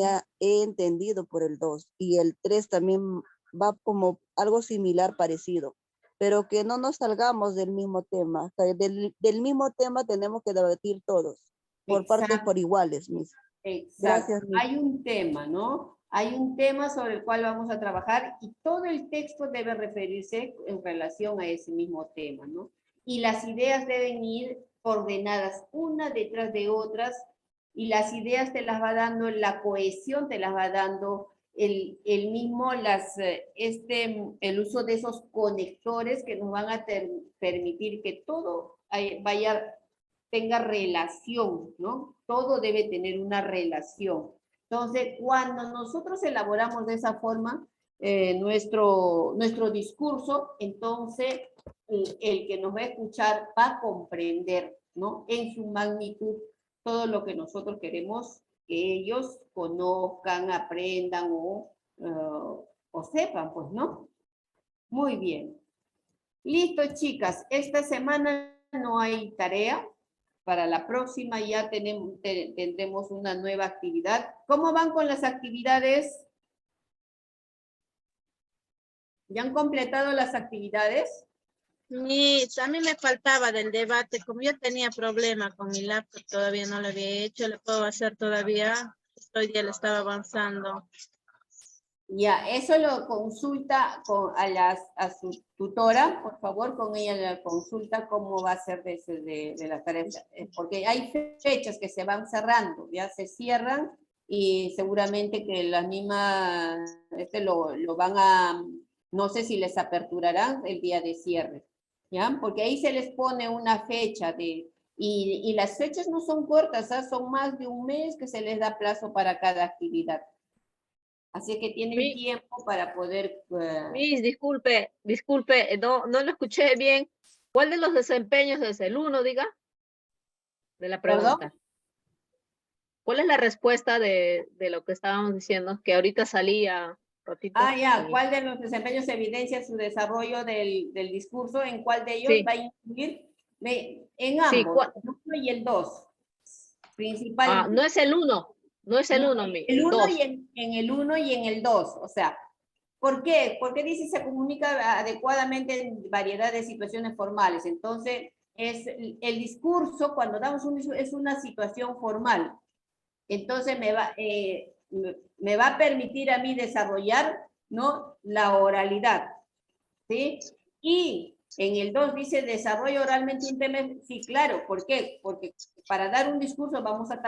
he entendido por el 2. Y el 3 también va como algo similar, parecido. Pero que no nos salgamos del mismo tema. O sea, del mismo tema tenemos que debatir todos, por partes por iguales, Miss. Exacto. Gracias, Miss. Hay un tema, ¿no? Hay un tema sobre el cual vamos a trabajar y todo el texto debe referirse en relación a ese mismo tema, ¿no? Y las ideas deben ir ordenadas una detrás de otras, y las ideas te las va dando, la cohesión te las va dando el mismo, el uso de esos conectores que nos van a permitir que todo tenga relación, ¿no? Todo debe tener una relación. Entonces, cuando nosotros elaboramos de esa forma nuestro discurso, entonces el que nos va a escuchar va a comprender, ¿no? En su magnitud todo lo que nosotros queremos que ellos conozcan, aprendan o sepan, pues, ¿no? Muy bien. Listo, chicas. Esta semana no hay tarea. Para la próxima ya tendremos una nueva actividad. ¿Cómo van con las actividades? ¿Ya han completado las actividades? A mí me faltaba del debate, como yo tenía problema con mi laptop, todavía no lo había hecho, le puedo hacer todavía, hoy día le estaba avanzando. Ya, eso lo consulta a su tutora, por favor, con ella la consulta cómo va a ser de la tarea, porque hay fechas que se van cerrando, ya se cierran y seguramente que las mismas, lo van a, no sé si les aperturarán el día de cierre, ¿ya? Porque ahí se les pone una fecha y las fechas no son cortas, ¿sabes? Son más de un mes que se les da plazo para cada actividad. Así que tienen tiempo para poder... Miss, disculpe, no lo escuché bien. ¿Cuál de los desempeños es el 1, diga? De la pregunta. ¿Perdón? ¿Cuál es la respuesta de lo que estábamos diciendo? Que ahorita salía, ratito. Ya, ¿cuál de los desempeños evidencia su desarrollo del discurso? ¿En cuál de ellos va a incluir? En ambos, el 1 y el 2. Principalmente. No es el 1. No es el 1, el 1 y en el 1 y en el 2, o sea, ¿por qué? Porque dice se comunica adecuadamente en variedad de situaciones formales. Entonces, el discurso, cuando damos un discurso, es una situación formal. Entonces, me va a permitir a mí desarrollar, ¿no? La oralidad, ¿sí? Y en el 2 dice desarrollo oralmente un tema. Sí, claro, ¿por qué? Porque para dar un discurso vamos a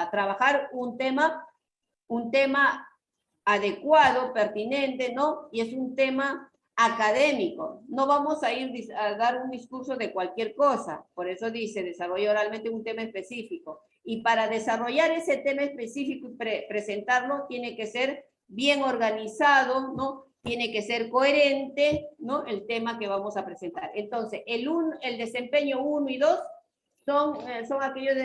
trabajar un tema adecuado, pertinente, ¿no? Y es un tema académico. No vamos a ir a dar un discurso de cualquier cosa. Por eso dice desarrollo oralmente un tema específico. Y para desarrollar ese tema específico y presentarlo tiene que ser bien organizado, ¿no? Tiene que ser coherente, ¿no? El tema que vamos a presentar. Entonces, el desempeño 1 y 2 son aquellos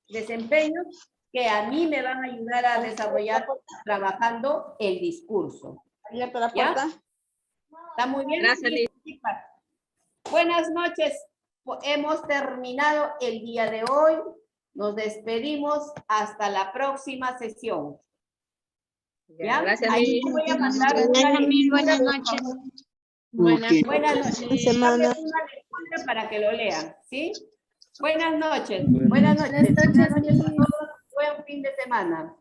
desempeños que a mí me van a ayudar a desarrollar trabajando el discurso. ¿Abierta la puerta? ¿Está muy bien? Gracias, Liz. Buenas noches. Hemos terminado el día de hoy. Nos despedimos hasta la próxima sesión. ¿Ya? Gracias, Ahí Liz. voy a mandar Buenas noches. Buenas noches. Semana. Una lectura para que lo lean, ¿sí? Buenas noches. Buenas noches. Buenas noches a todos. Buen fin de semana.